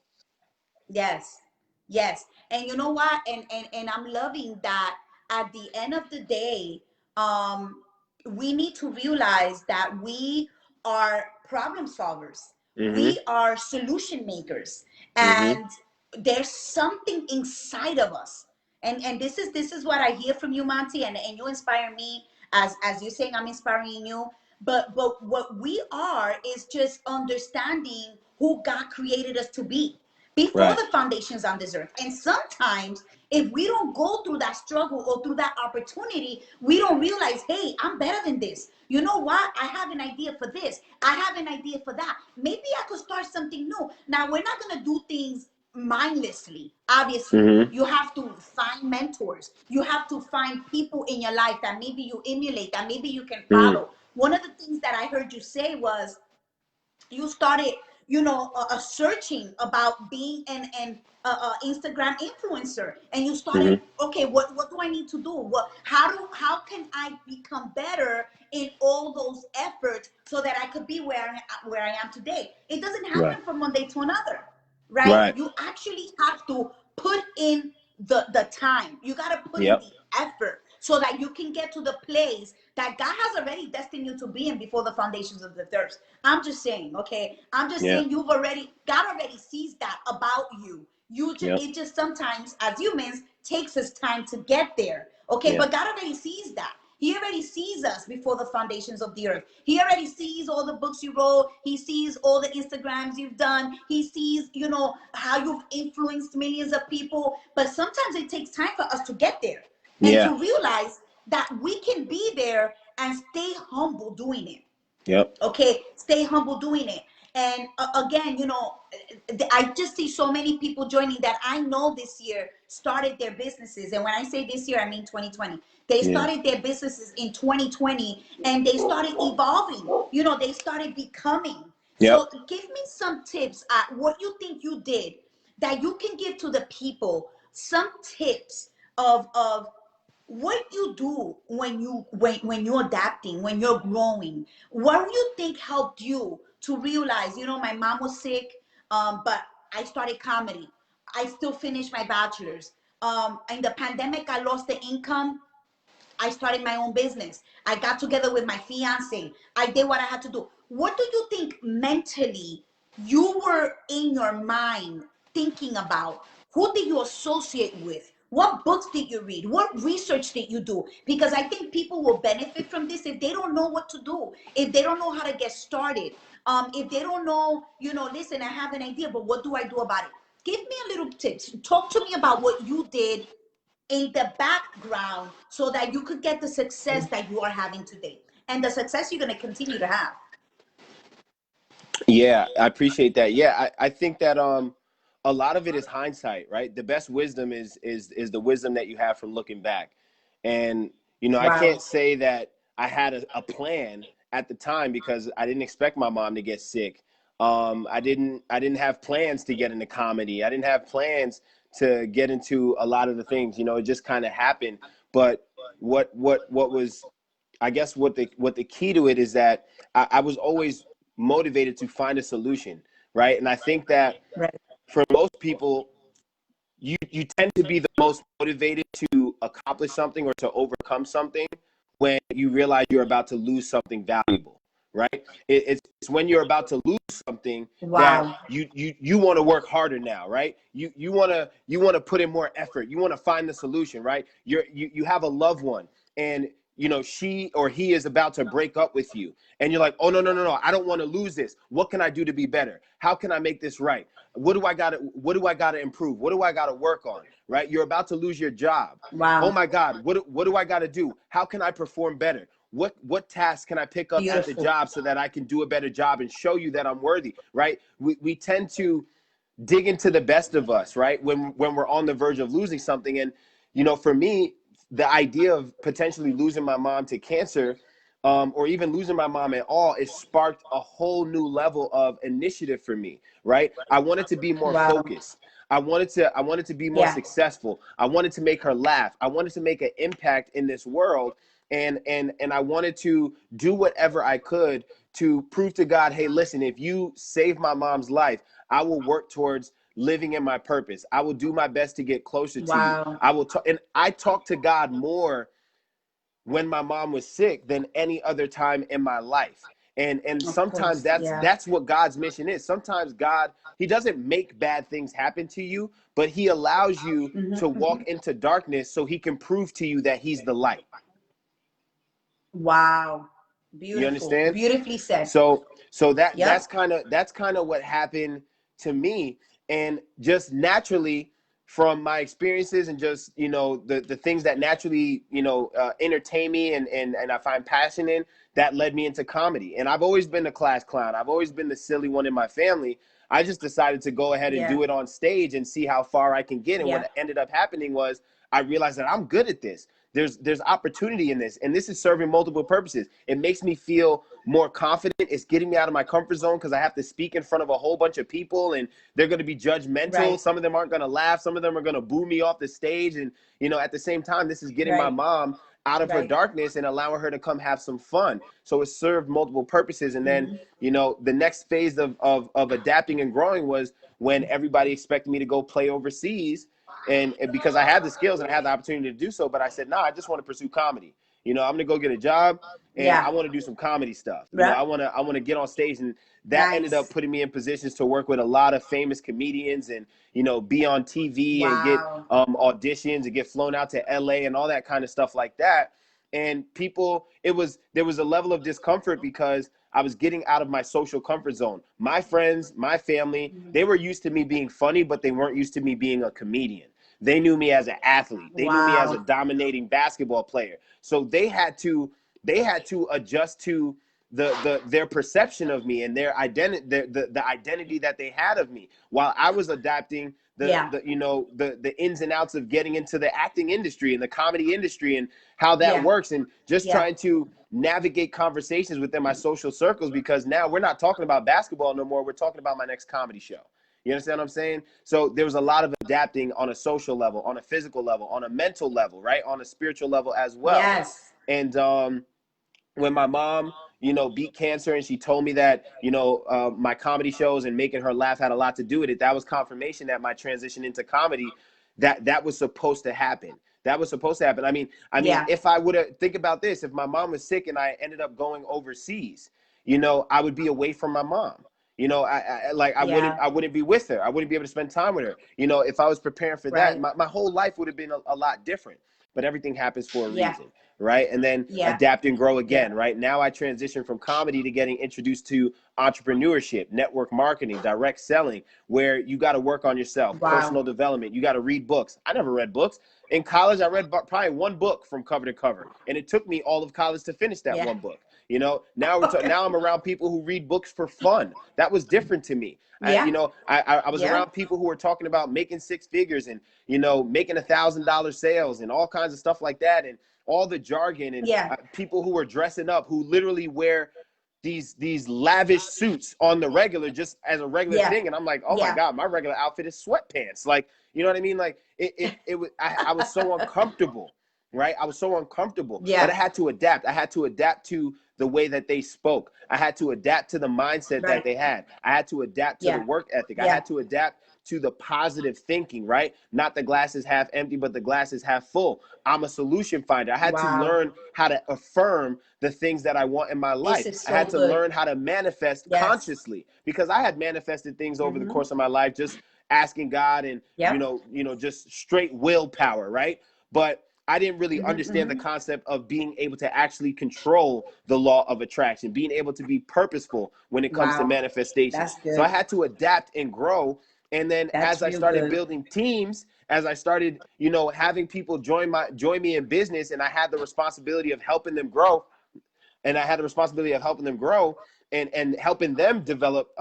yes, yes. And you know what? And I'm loving that at the end of the day, um, we need to realize that we are problem solvers. Mm-hmm. We are solution makers. Mm-hmm. And there's something inside of us. And this is what I hear from you, Monty, and you inspire me as you're saying I'm inspiring you. But what we are is just understanding who God created us to be before Right. the foundations on this earth. And sometimes, if we don't go through that struggle or through that opportunity, we don't realize, hey, I'm better than this. You know what? I have an idea for this. I have an idea for that. Maybe I could start something new. Now, we're not going to do things mindlessly, obviously. Mm-hmm. You have to find mentors. You have to find people in your life that maybe you emulate, that maybe you can Mm-hmm. follow. One of the things that I heard you say was, you started searching about being an Instagram influencer, and you started, Mm-hmm. okay, what do I need to do, how can I become better in all those efforts so that I could be where I am today. It doesn't Right. happen from one day to another, right? Right. You actually have to put in the time. You got to put in Yep. the effort so that you can get to the place that God has already destined you to be in before the foundations of the earth. I'm just saying, okay? I'm just Yeah. saying, God already sees that about you. Yep. It just sometimes, as humans, takes us time to get there. Okay, Yeah. but God already sees that. He already sees us before the foundations of the earth. He already sees all the books you wrote. He sees all the Instagrams you've done. He sees, how you've influenced millions of people. But sometimes it takes time for us to get there and Yeah. to realize that we can be there and stay humble doing it. Yep. Okay, stay humble doing it. And again, I just see so many people joining that I know this year started their businesses. And when I say this year, I mean 2020. They Yeah. started their businesses in 2020 and they started evolving. They started becoming. Yep. So give me some tips at what you think you did that you can give to the people, some tips of what you do when you're adapting, when you're growing. What do you think helped you to realize, my mom was sick, but I started comedy. I still finished my bachelor's. In the pandemic, I lost the income. I started my own business. I got together with my fiance. I did what I had to do. What do you think mentally you were in your mind thinking about? Who did you associate with? What books did you read? What research did you do? Because I think people will benefit from this if they don't know what to do, if they don't know how to get started, if they don't know, listen, I have an idea, but what do I do about it? Give me a little tips. Talk to me about what you did in the background so that you could get the success that you are having today and the success you're going to continue to have. Yeah, I appreciate that. Yeah, I think that a lot of it is hindsight, right? The best wisdom is the wisdom that you have from looking back. And I Wow. can't say that I had a plan at the time because I didn't expect my mom to get sick. I didn't have plans to get into comedy. I didn't have plans to get into a lot of the things. It just kind of happened. But what was, I guess, what the key to it is that I was always motivated to find a solution, right? And I think that Right. for most people, you tend to be the most motivated to accomplish something or to overcome something when you realize you're about to lose something valuable, right? It's when you're about to lose something that Wow. you want to work harder now, right? You want to put in more effort. You want to find the solution, right? You have a loved one and she or he is about to break up with you and you're like, oh, no, no, no, no, I don't want to lose this. What can I do to be better? How can I make this right? What do I got to improve? What do I got to work on? Right? You're about to lose your job. Oh Wow. my God, what do I got to do? How can I perform better? What tasks can I pick up at the Beautiful. job so that I can do a better job and show you that I'm worthy, right? We tend to dig into the best of us, right? When we're on the verge of losing something. And for me, the idea of potentially losing my mom to cancer, or even losing my mom at all, it sparked a whole new level of initiative for me, right? I wanted to be more Wow. focused. I wanted to be more Yeah. successful. I wanted to make her laugh. I wanted to make an impact in this world. And I wanted to do whatever I could to prove to God, hey, listen, if you save my mom's life, I will work towards living in my purpose. I will do my best to get closer to you. Wow. I will talk, and I talk to God more when my mom was sick than any other time in my life. And Of sometimes course. that's Yeah. that's what God's mission is. Sometimes God, he doesn't make bad things happen to you, but he allows you to walk into darkness so he can prove to you that he's the light. Wow. You Beautiful. understand? Beautifully said. So that's Yep. kind of what happened to me. And just naturally, from my experiences and just the things that naturally entertain me and I find passion in, that led me into comedy. And I've always been the class clown. I've always been the silly one in my family. I just decided to go ahead and Yeah. do it on stage and see how far I can get. And Yeah. what ended up happening was I realized that I'm good at this. There's opportunity in this, and this is serving multiple purposes. It makes me feel more confident. It's getting me out of my comfort zone because I have to speak in front of a whole bunch of people, and they're going to be judgmental. Right. Some of them aren't going to laugh. Some of them are going to boo me off the stage. And at the same time, this is getting my Right. mom out of her Right. darkness and allowing her to come have some fun. So it served multiple purposes. And then the next phase of adapting and growing was when everybody expected me to go play overseas, and because I had the skills and I had the opportunity to do so, but I said, no, I just want to pursue comedy. I'm gonna go get a job and I Yeah. want to do some comedy stuff. I Right. want to get on stage, and that ended up Nice. putting me in positions to work with a lot of famous comedians and be on TV and get Wow. auditions and get flown out to LA and all that kind of stuff like that. And people, there was a level of discomfort because I was getting out of my social comfort zone. My friends, my family, they were used to me being funny, but they weren't used to me being a comedian. They knew me as an athlete. They knew me as a Wow. dominating basketball player. So they had to adjust to their perception of me and their identity, the identity that they had of me, while I was adapting Yeah. the ins and outs of getting into the acting industry and the comedy industry and how that Yeah. works, and just Yeah. trying to navigate conversations within my social circles, because now we're not talking about basketball no more. We're talking about my next comedy show. You understand what I'm saying? So there was a lot of adapting on a social level, on a physical level, on a mental level, right? On a spiritual level as well. Yes. And when my mom, beat cancer, and she told me that, my comedy shows and making her laugh had a lot to do with it, that was confirmation that my transition into comedy, that was supposed to happen. That was supposed to happen. I mean, Yeah. if I would have, think about this, if my mom was sick and I ended up going overseas, I would be away from my mom. Yeah. I wouldn't be with her. I wouldn't be able to spend time with her. If I was preparing for that, Right. my whole life would have been a lot different. But everything happens for a Yeah. reason, right? And then Yeah. adapt and grow Yeah. again, right? Now I transition from comedy to getting introduced to entrepreneurship, network marketing, direct selling, where you got to work on yourself, Wow. personal development. You got to read books. I never read books. In college, I read probably one book from cover to cover, and it took me all of college to finish that Yeah. one book. Now I'm around people who read books for fun. That was different to me. Yeah. I was Yeah. around people who were talking about making six figures and making $1,000 sales and all kinds of stuff like that, and all the jargon, and Yeah. people who are dressing up, who literally wear these lavish suits on the regular, just as a regular Yeah. thing. And I'm like, oh my Yeah. god, my regular outfit is sweatpants. Like, you know what I mean? Like, it was, I was so uncomfortable, right? I was so uncomfortable, but I Yeah. had to adapt. I had to adapt to the way that they spoke. I had to adapt to the mindset that Right. they had. I had to adapt to the Yeah. work ethic. I Yeah. had to adapt to the positive thinking, right? Not the glass is half empty, but the glass is half full. I'm a solution finder. I had to Wow. learn how to affirm the things that I want in my This life. is I so had to good. learn how to manifest Yes. consciously, because I had manifested things over the Mm-hmm. course of my life, just asking God, and Yep. just straight willpower, right? But I didn't really Mm-hmm. understand the Mm-hmm. concept of being able to actually control the law of attraction, being able to be purposeful when it comes to Wow. manifestation. That's So I good. had to adapt and grow. And then as That's I real started good. building teams, as I started, having people join me in business, and I had the responsibility of helping them grow, and I had the responsibility of helping them grow, and helping them develop,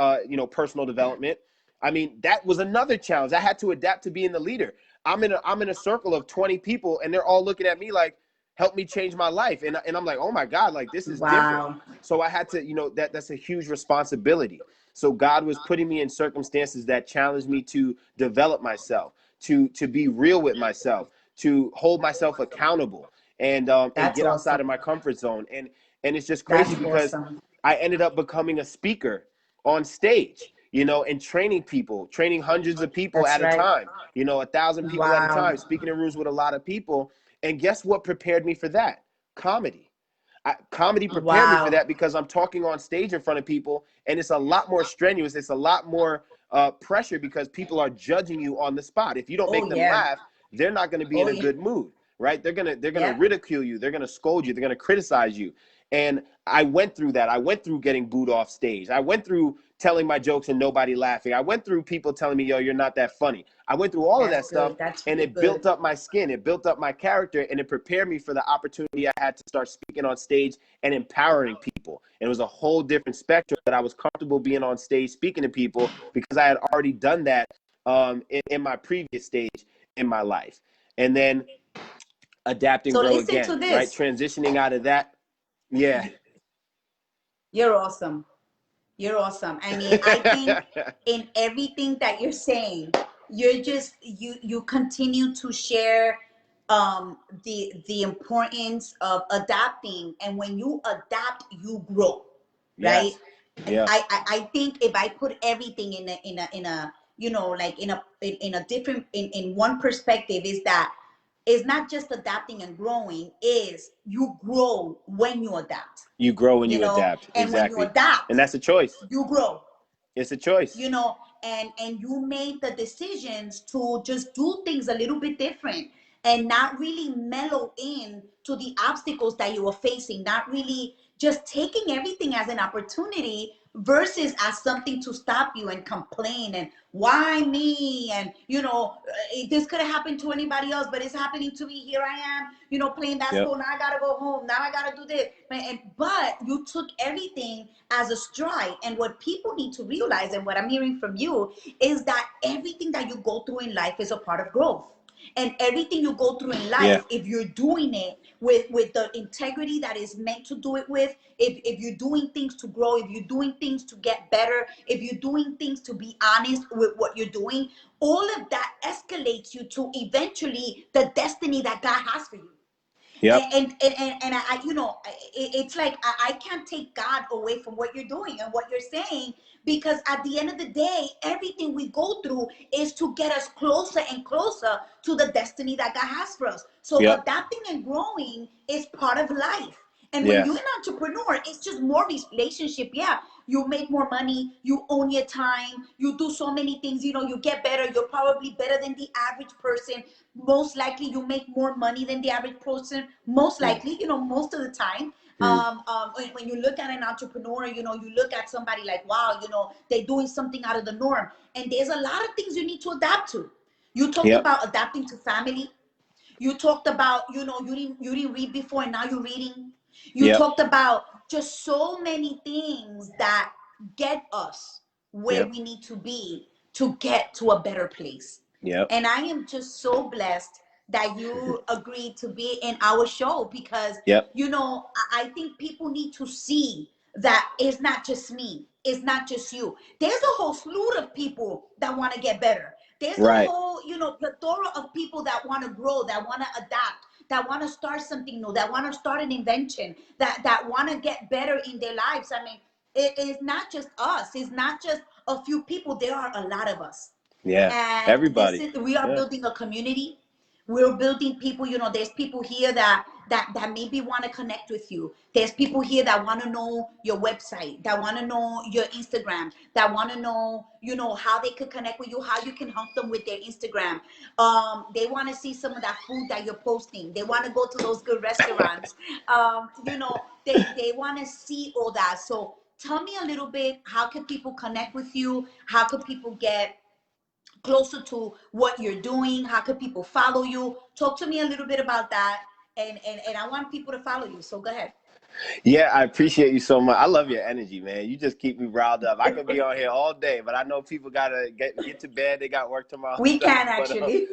personal development. I mean, that was another challenge. I had to adapt to being the leader. I'm in a circle of 20 people, and they're all looking at me like, help me change my life. And I'm like, oh my God, like, this is different. Wow. So I had to, that's a huge responsibility. So God was putting me in circumstances that challenged me to develop myself, to be real with myself, to hold myself accountable, and That's get outside of awesome. my comfort zone. And it's just crazy That's because awesome. I ended up becoming a speaker on stage, and training people, training hundreds of people That's at a right. time, 1,000 people at a Wow. time, speaking in rooms with a lot of people. And guess what prepared me for that? Comedy. Comedy prepared me for Wow. that, because I'm talking on stage in front of people, and it's a lot more strenuous. It's a lot more pressure, because people are judging you on the spot. If you don't Oh make them yeah. laugh, they're not going to be in Oh a yeah. good mood, right? They're gonna Yep. ridicule you. They're gonna scold you. They're gonna criticize you. And I went through that. I went through getting booed off stage. I went through telling my jokes and nobody laughing. I went through people telling me, yo, you're not that funny. I went through all of That's that stuff, good. That's and real it built good. up my skin. It built up my character, and it prepared me for the opportunity I had to start speaking on stage and empowering people. And it was a whole different spectrum, that I was comfortable being on stage speaking to people, because I had already done that in my previous stage in my life. And then adapt and So grow listen again, to right? this. Transitioning out of that. Yeah. You're awesome. You're awesome. I mean, I think in everything that you're saying, you continue to share the importance of adapting, and when you adapt, you grow, right? Yes. Yeah. I think if I put everything in a like in a different in one perspective, is that it's not just adapting and growing, is you grow when you adapt, You grow when you adapt. and when you Exactly. And adapt that's a choice. you grow, It's a choice. and you made the decisions to just do things a little bit different, and not really mellow in to the obstacles that you were facing, not really just taking everything as an opportunity, versus as something to stop you and complain and why me, and this could have happened to anybody else, but it's happening to me. Here I am, playing Yep. basketball. Now I gotta go home. Now I gotta do this. But you took everything as a stride. And what people need to realize, and what I'm hearing from you, is that everything that you go through in life is a part of growth. And everything you go through in Yeah. life, if you're doing it with the integrity that is meant to do it with, if you're doing things to grow, if you're doing things to get better, if you're doing things to be honest with what you're doing, all of that escalates you to eventually the destiny that God has for you. Yep. And I it's like I can't take God away from what you're doing and what you're saying, because at the end of the day, everything we go through is to get us closer and closer to the destiny that God has for us. So Yep. adapting and growing is part of life. And when you're an Yes. entrepreneur, it's just more relationship. Yeah, you make more money, you own your time, you do so many things, you get better. You're probably better than the average person. Most likely, you make more money than the average person. Most Mm. likely, most of the time. Mm. When you look at an entrepreneur, you look at somebody like, wow, they're doing something out of the norm. And there's a lot of things you need to adapt to. You talked Yep. about adapting to family. You talked about, you didn't read before and now you're reading. You Yep. talked about just so many things that get us where Yep. we need to be to get to a better place. Yep. And I am just so blessed that you agreed to be in our show, because Yep. I think people need to see that it's not just me, it's not just you. There's a whole slew of people that want to get better. There's a Right. whole, plethora of people that want to grow, that want to adapt, that want to start something new, that want to start an invention, that want to get better in their lives. I mean, it is not just us. It's not just a few people. There are a lot of us. Yeah. And Everybody. we are Yeah. building a community. We're building people. There's people here that maybe want to connect with you. There's people here that want to know your website, that want to know your Instagram, that want to know, how they could connect with you, how you can help them with their Instagram. They want to see some of that food that you're posting. They want to go to those good restaurants. They want to see all that. So tell me a little bit, how can people connect with you? How can people get closer to what you're doing? How can people follow you? Talk to me a little bit about that. And I want people to follow you. So go ahead. Yeah, I appreciate you so much. I love your energy, man. You just keep me riled up. I could be on here all day, but I know people gotta get to bed. They got work tomorrow and We stuff. can actually.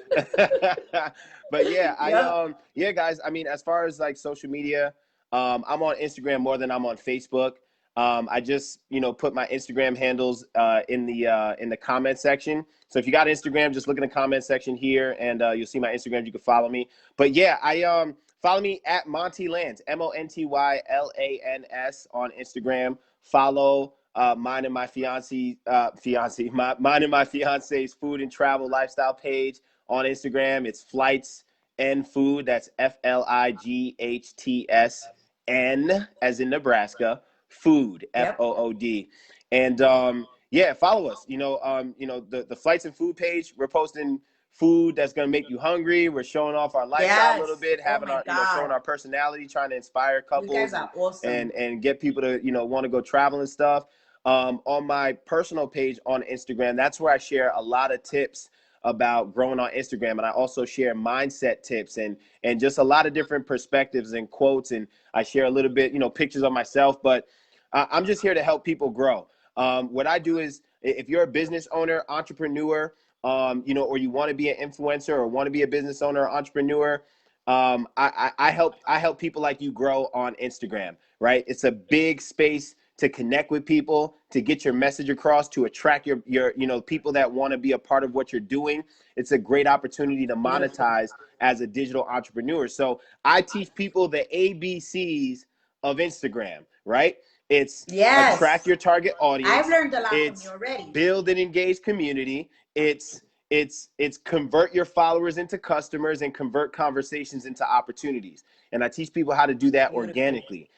But yeah, Yep. yeah, guys. I mean, as far as like social media, I'm on Instagram more than I'm on Facebook. I just put my Instagram handles in the comment section. So if you got Instagram, just look in the comment section here, and you'll see my Instagram. You can follow me. But yeah, I follow me at Monty Lands, MontyLans on Instagram. Follow mine and my mine and my fiance's food and travel lifestyle page on Instagram. It's Flights and Food. That's FLIGHTSN as in Nebraska. Food, Yep. FOOD. And yeah, follow us. The Flights and Food page. We're posting food that's going to make you hungry. We're showing off our lifestyle a little Yes. bit, Oh having my our, God. showing our personality, trying to inspire You guys couples and are awesome. and get people to, want to go travel and stuff. On my personal page on Instagram, that's where I share a lot of tips about growing on Instagram. And I also share mindset tips and just a lot of different perspectives and quotes. And I share a little bit, pictures of myself, but I'm just here to help people grow. What I do is, if you're a business owner, entrepreneur, or you want to be an influencer or want to be a business owner or entrepreneur, I help people like you grow on Instagram, right? It's a big space to connect with people, to get your message across, to attract your people that want to be a part of what you're doing. It's a great opportunity to Beautiful. monetize as a digital entrepreneur. So I teach people the ABCs of Instagram, right? It's attract Yes. your target I've audience. learned a lot from you It's already. build an engaged community. It's convert your followers into customers and convert conversations into opportunities. And I teach people how to do that Beautiful. organically.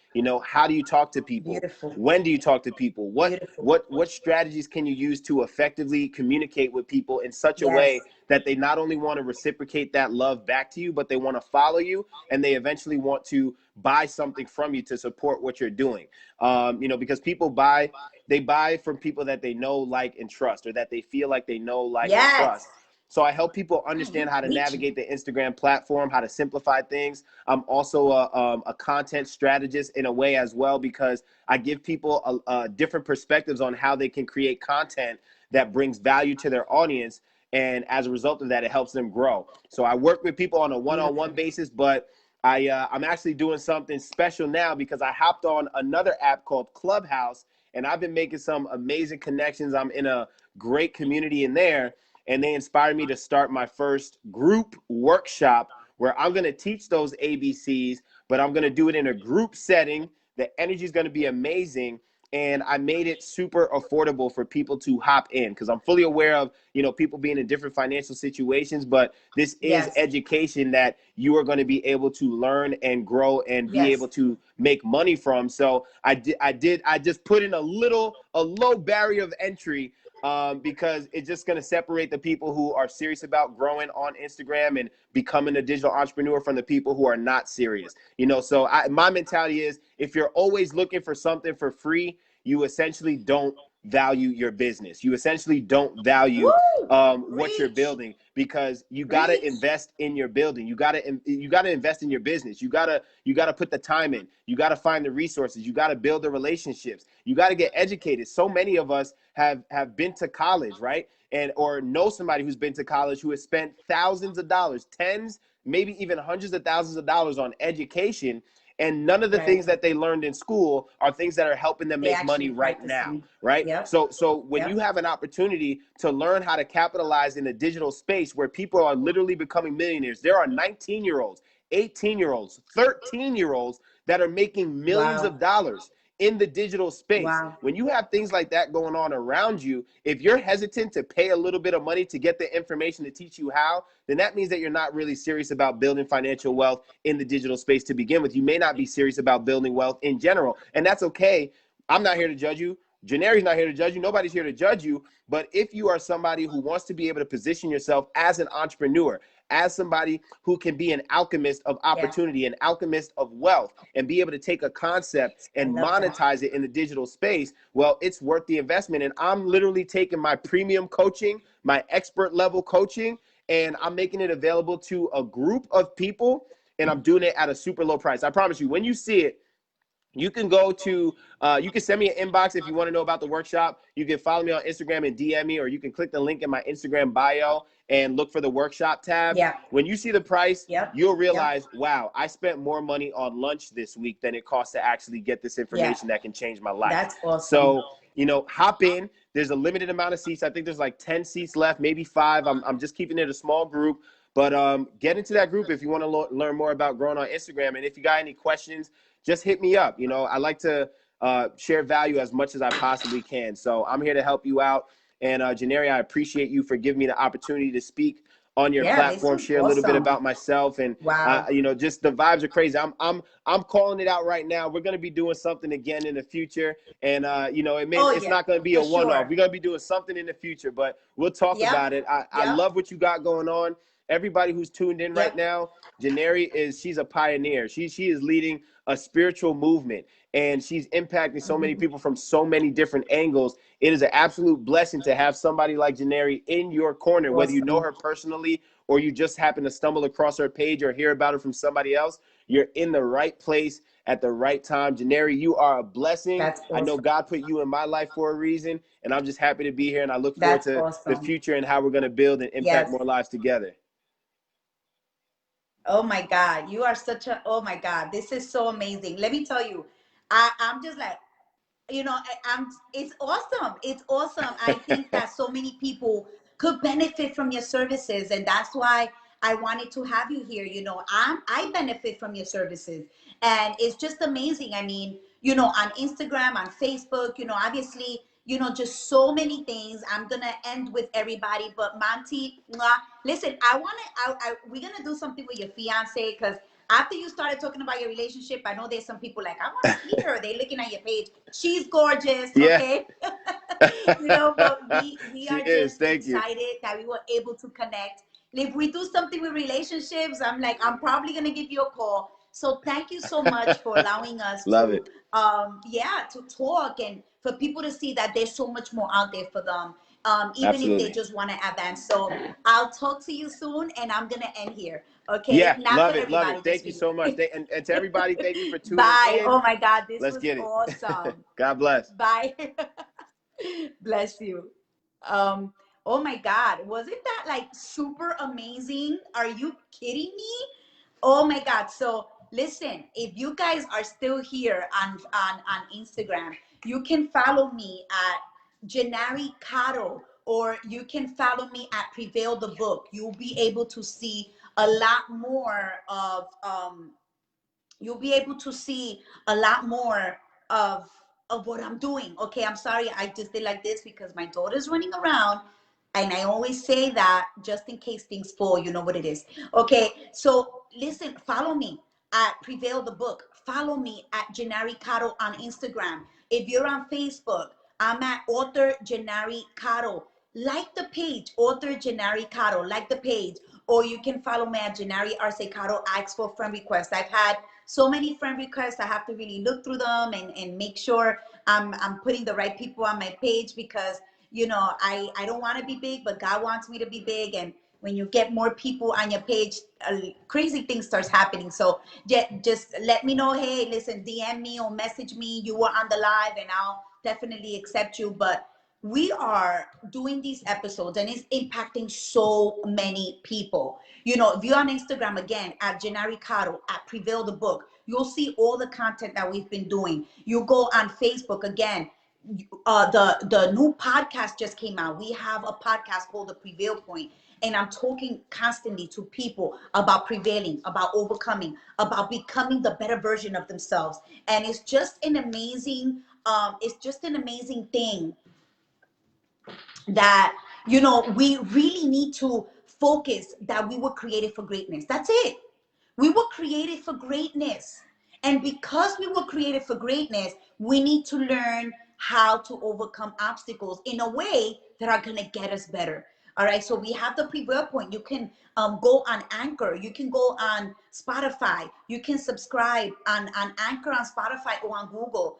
How do you talk to people? Beautiful. When do you talk to people? what Beautiful. what what strategies can you use to effectively communicate with people in such a Yes. way that they not only want to reciprocate that love back to you, but they want to follow you, and they eventually want to buy something from you to support what you're doing. Because people buy they buy from people that they know, like, and trust, or that they feel like they know, like, and trust. Yes. So I help people Man, understand you how to preaching. navigate the Instagram platform, how to simplify things. I'm also a content strategist in a way as well, because I give people different perspectives on how they can create content that brings value to their audience. And as a result of that, it helps them grow. So I work with people on a one-on-one Beautiful. basis, but I'm actually doing something special now because I hopped on another app called Clubhouse, and I've been making some amazing connections. I'm in a great community in there, and they inspired me to start my first group workshop where I'm going to teach those ABCs, but I'm going to do it in a group setting. The energy is going to be amazing, and I made it super affordable for people to hop in, because I'm fully aware of, people being in different financial situations, but this is Yes. education that you are going to be able to learn and grow and be able Yes. to make money from. So I just put in a low barrier of entry, because it's just going to separate the people who are serious about growing on Instagram and becoming a digital entrepreneur from the people who are not serious. So my mentality is, if you're always looking for something for free, you essentially don't value your business. You essentially don't value Woo! what you're Preach. building, because you got to Preach. invest in your building. You got to invest in your business. You got to put the time in. You got to find the resources. You got to build the relationships. You got to get educated. So many of us have been to college, right? And or know somebody who's been to college who has spent thousands of dollars, tens, maybe even hundreds of thousands of dollars on education, and none of the things Right. that they learned in school are things that are helping them They make money actually right now, practicing. right? Yep. So when you Yep. have an opportunity to learn how to capitalize in a digital space where people are literally becoming millionaires, there are 19-year-olds, 18-year-olds, 13-year-olds that are making millions Wow. of dollars in the digital space. Wow. When you have things like that going on around you, if you're hesitant to pay a little bit of money to get the information to teach you how, then that means that you're not really serious about building financial wealth in the digital space to begin with. You may not be serious about building wealth in general, and that's okay. I'm not here to judge you. Jinary's not here to judge you. Nobody's here to judge you. But if you are somebody who wants to be able to position yourself as an entrepreneur, as somebody who can be an alchemist of Yeah. opportunity, an alchemist of wealth, and be able to take a concept I and love that. monetize it in the digital space, well, it's worth the investment. And I'm literally taking my premium coaching, my expert level coaching, and I'm making it available to a group of people, and I'm doing it at a super low price. I promise you, when you see it, you can go to you can send me an inbox if you want to know about the workshop. You can follow me on Instagram and DM me, or you can click the link in my Instagram bio and look for the workshop tab. Yeah. When you see the price, Yep. you'll Yep. realize, wow, I spent more money on lunch this week than it costs to actually get this Yeah. information that can change my life. That's awesome. So, hop in. There's a limited amount of seats. I think there's like 10 seats left, maybe 5. I'm just keeping it a small group. But get into that group if you want to learn more about growing on Instagram. And if you got any questions, just hit me up. I like to share value as much as I possibly can. So I'm here to help you out. And Jinary, I appreciate you for giving me the opportunity to speak on your Yeah, this platform, was share a little bit awesome. about myself, and Wow. just the vibes are crazy. I'm calling it out right now. We're gonna be doing something again in the future, and Oh it's yeah, not gonna be for a one off. sure. We're gonna be doing something in the future, but we'll talk Yep. about it. I Yep. love what you got going on. Everybody who's tuned in right Yep. now, she's a pioneer. She is leading a spiritual movement, and she's impacting so many people from so many different angles. It is an absolute blessing to have somebody like Jinary in your corner, whether you know Awesome. her personally or you just happen to stumble across her page or hear about her from somebody else. You're in the right place at the right time. Jinary, you are a blessing. That's I know awesome. God put you in my life for a reason, and I'm just happy to be here, and I look forward That's to the awesome. future and how we're going to build and impact Yes. more lives together. Oh my God. You are such a, oh my God. This is so amazing. Let me tell you, I'm just like, it's awesome. It's awesome. I think that so many people could benefit from your services, and that's why I wanted to have you here. I benefit from your services, and it's just amazing. I mean, on Instagram, on Facebook, obviously, just so many things. I'm gonna end with everybody, but Monty, mwah, listen, we're gonna do something with your fiance, because after you started talking about your relationship, I know there's some people like, I want to meet her. They looking at your page. She's gorgeous, Yeah. okay? But we She are is. just Thank you. excited that we were able to connect. If we do something with relationships, I'm probably gonna give you a call. So thank you so much for allowing us Love to, it. yeah, to talk and for people to see that there's so much more out there for them, even if they Absolutely. just want to advance. So I'll talk to you soon, and I'm gonna end here. Okay, Yeah, not for love it, love everybody, it. just Thank for you you. so much. And to everybody, thank you for tuning Bye. in. Oh my God, this Let's was get it. awesome. God bless. Bye. Bless you. Um, oh my God, wasn't that like super amazing? Are you kidding me? Oh my God. So listen, if you guys are still here on Instagram, you can follow me at Jinarycotto, or you can follow me at Prevail the Book. You'll be able to see a lot more of you'll be able to see a lot more of what I'm doing. Okay, I'm sorry, I just did like this because my daughter's running around, and I always say that just in case things fall, you know what it is. Okay, so listen, follow me at Prevail the Book. Follow me at Jinarycotto on Instagram. If you're on Facebook, I'm at author Jinarycotto. Like the page, author Jinarycotto. Like the page. Or you can follow me at Jinary Arce-Cotto. Ask for friend requests. I've had so many friend requests. I have to really look through them and make sure I'm putting the right people on my page, because I don't want to be big, but God wants me to be big. And when you get more people on your page, crazy things starts happening. So just let me know. Hey, listen, DM me or message me. You were on the live, and I'll definitely accept you. But we are doing these episodes, and it's impacting so many people. If you're on Instagram, again, at Jinarycotto, at Prevail the Book, you'll see all the content that we've been doing. You go on Facebook, again, the new podcast just came out. We have a podcast called The Prevail Point, and I'm talking constantly to people about prevailing, about overcoming, about becoming the better version of themselves. And it's just an amazing thing that we really need to focus that we were created for greatness. That's it. We were created for greatness. And because we were created for greatness, we need to learn how to overcome obstacles in a way that are going to get us better. All right. So we have the Prevail Point. You can go on Anchor. You can go on Spotify. You can subscribe on Anchor, on Spotify, or on Google.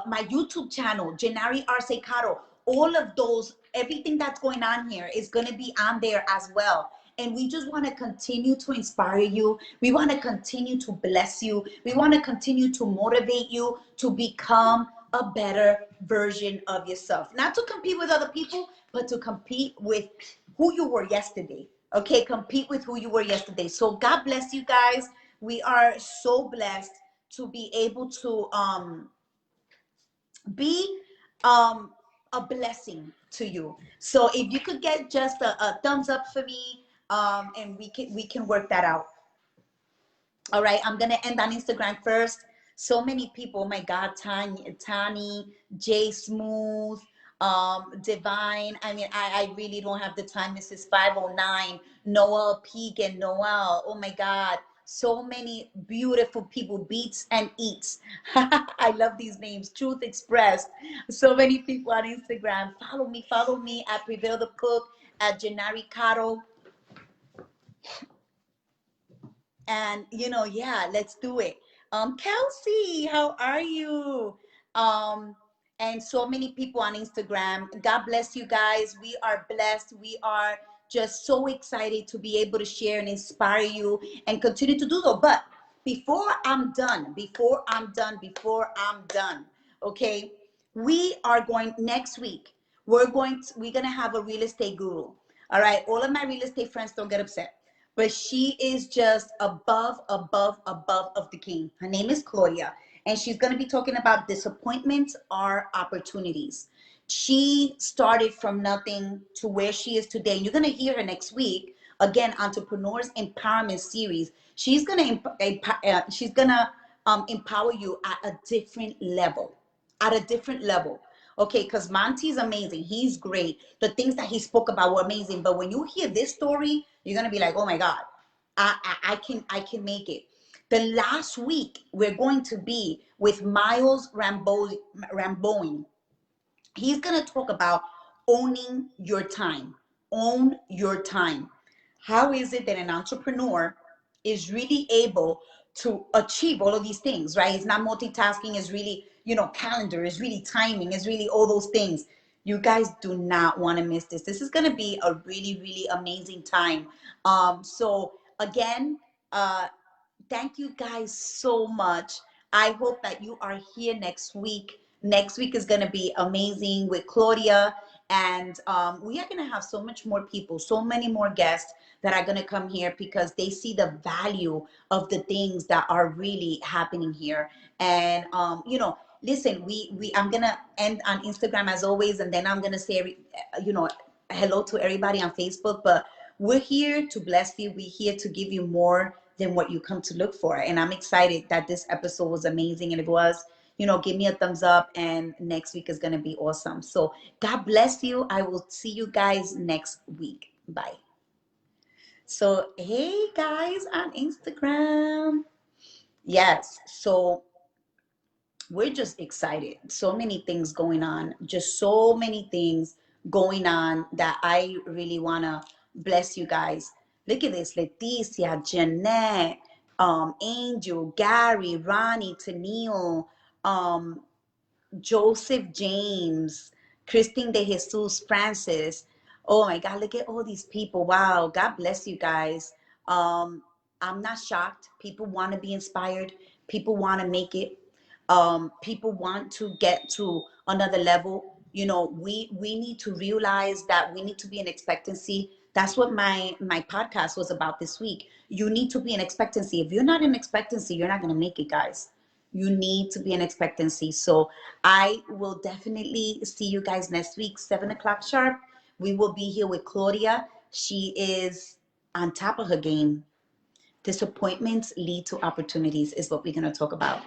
My YouTube channel, Jinary Arce-Cotto. All of those, everything that's going on here is going to be on there as well. And we just want to continue to inspire you. We want to continue to bless you. We want to continue to motivate you to become a better version of yourself. Not to compete with other people, but to compete with who you were yesterday. Okay, compete with who you were yesterday. So God bless you guys. We are so blessed to be able to be a blessing to you. So if you could get just a thumbs up for me, and we can work that out. All right, I'm gonna end on Instagram first. So many people, oh my God, Tani, J Smooth, Divine. I mean, I really don't have the time. Mrs. 509, Noel Pegan, Noel. Oh my God, so many beautiful people. Beats and Eats. I love these names. Truth Expressed. So many people on Instagram. Follow me at Prevail the Cook, at Jinarycotto. And yeah, let's do it. Kelsey, how are you? um and so many people on Instagram. God bless you guys. We are blessed. We are just so excited to be able to share and inspire you and continue to do so. But before I'm done, okay, we are going next week. We're gonna have a real estate guru. All right, all of my real estate friends, don't get upset, but she is just above of the king. Her name is Claudia, and she's going to be talking about disappointments are opportunities. She started from nothing to where she is today. And you're going to hear her next week. Again, Entrepreneurs Empowerment Series. She's going to empower you at a different level. At a different level. Okay, because Monty's amazing. He's great. The things that he spoke about were amazing. But when you hear this story, you're gonna be like, oh my God, I can make it. The last week we're going to be with Miles Ramboing. He's gonna talk about owning your time. Own your time. How is it that an entrepreneur is really able to achieve all of these things, right? It's not multitasking, it's really, calendar, it's really timing, it's really all those things. You guys do not want to miss this. This is going to be a really, really amazing time. So again, thank you guys so much. I hope that you are here next week. Next week is going to be amazing with Claudia. And we are going to have so much more people, so many more guests that are going to come here because they see the value of the things that are really happening here. And, listen, I'm going to end on Instagram as always. And then I'm going to say, hello to everybody on Facebook. But we're here to bless you. We're here to give you more than what you come to look for. And I'm excited that this episode was amazing. And it was, give me a thumbs up. And next week is going to be awesome. So God bless you. I will see you guys next week. Bye. So, hey guys on Instagram. Yes. So we're just excited. So many things going on, just so many things going on that I really want to bless you guys. Look at this: Leticia, Jeanette, Angel, Gary, Ronnie, Tennille, um, Joseph James, Christine De Jesus Francis. Oh my God, look at all these people. Wow, God bless you guys. I'm not shocked. People want to be inspired. People want to make it. People want to get to another level. We need to realize that we need to be in expectancy. That's what my podcast was about this week. You need to be in expectancy. If you're not in expectancy, you're not going to make it, guys. You need to be in expectancy. So I will definitely see you guys next week, 7 o'clock sharp. We will be here with Claudia. She is on top of her game. Disappointments lead to opportunities is what we're going to talk about.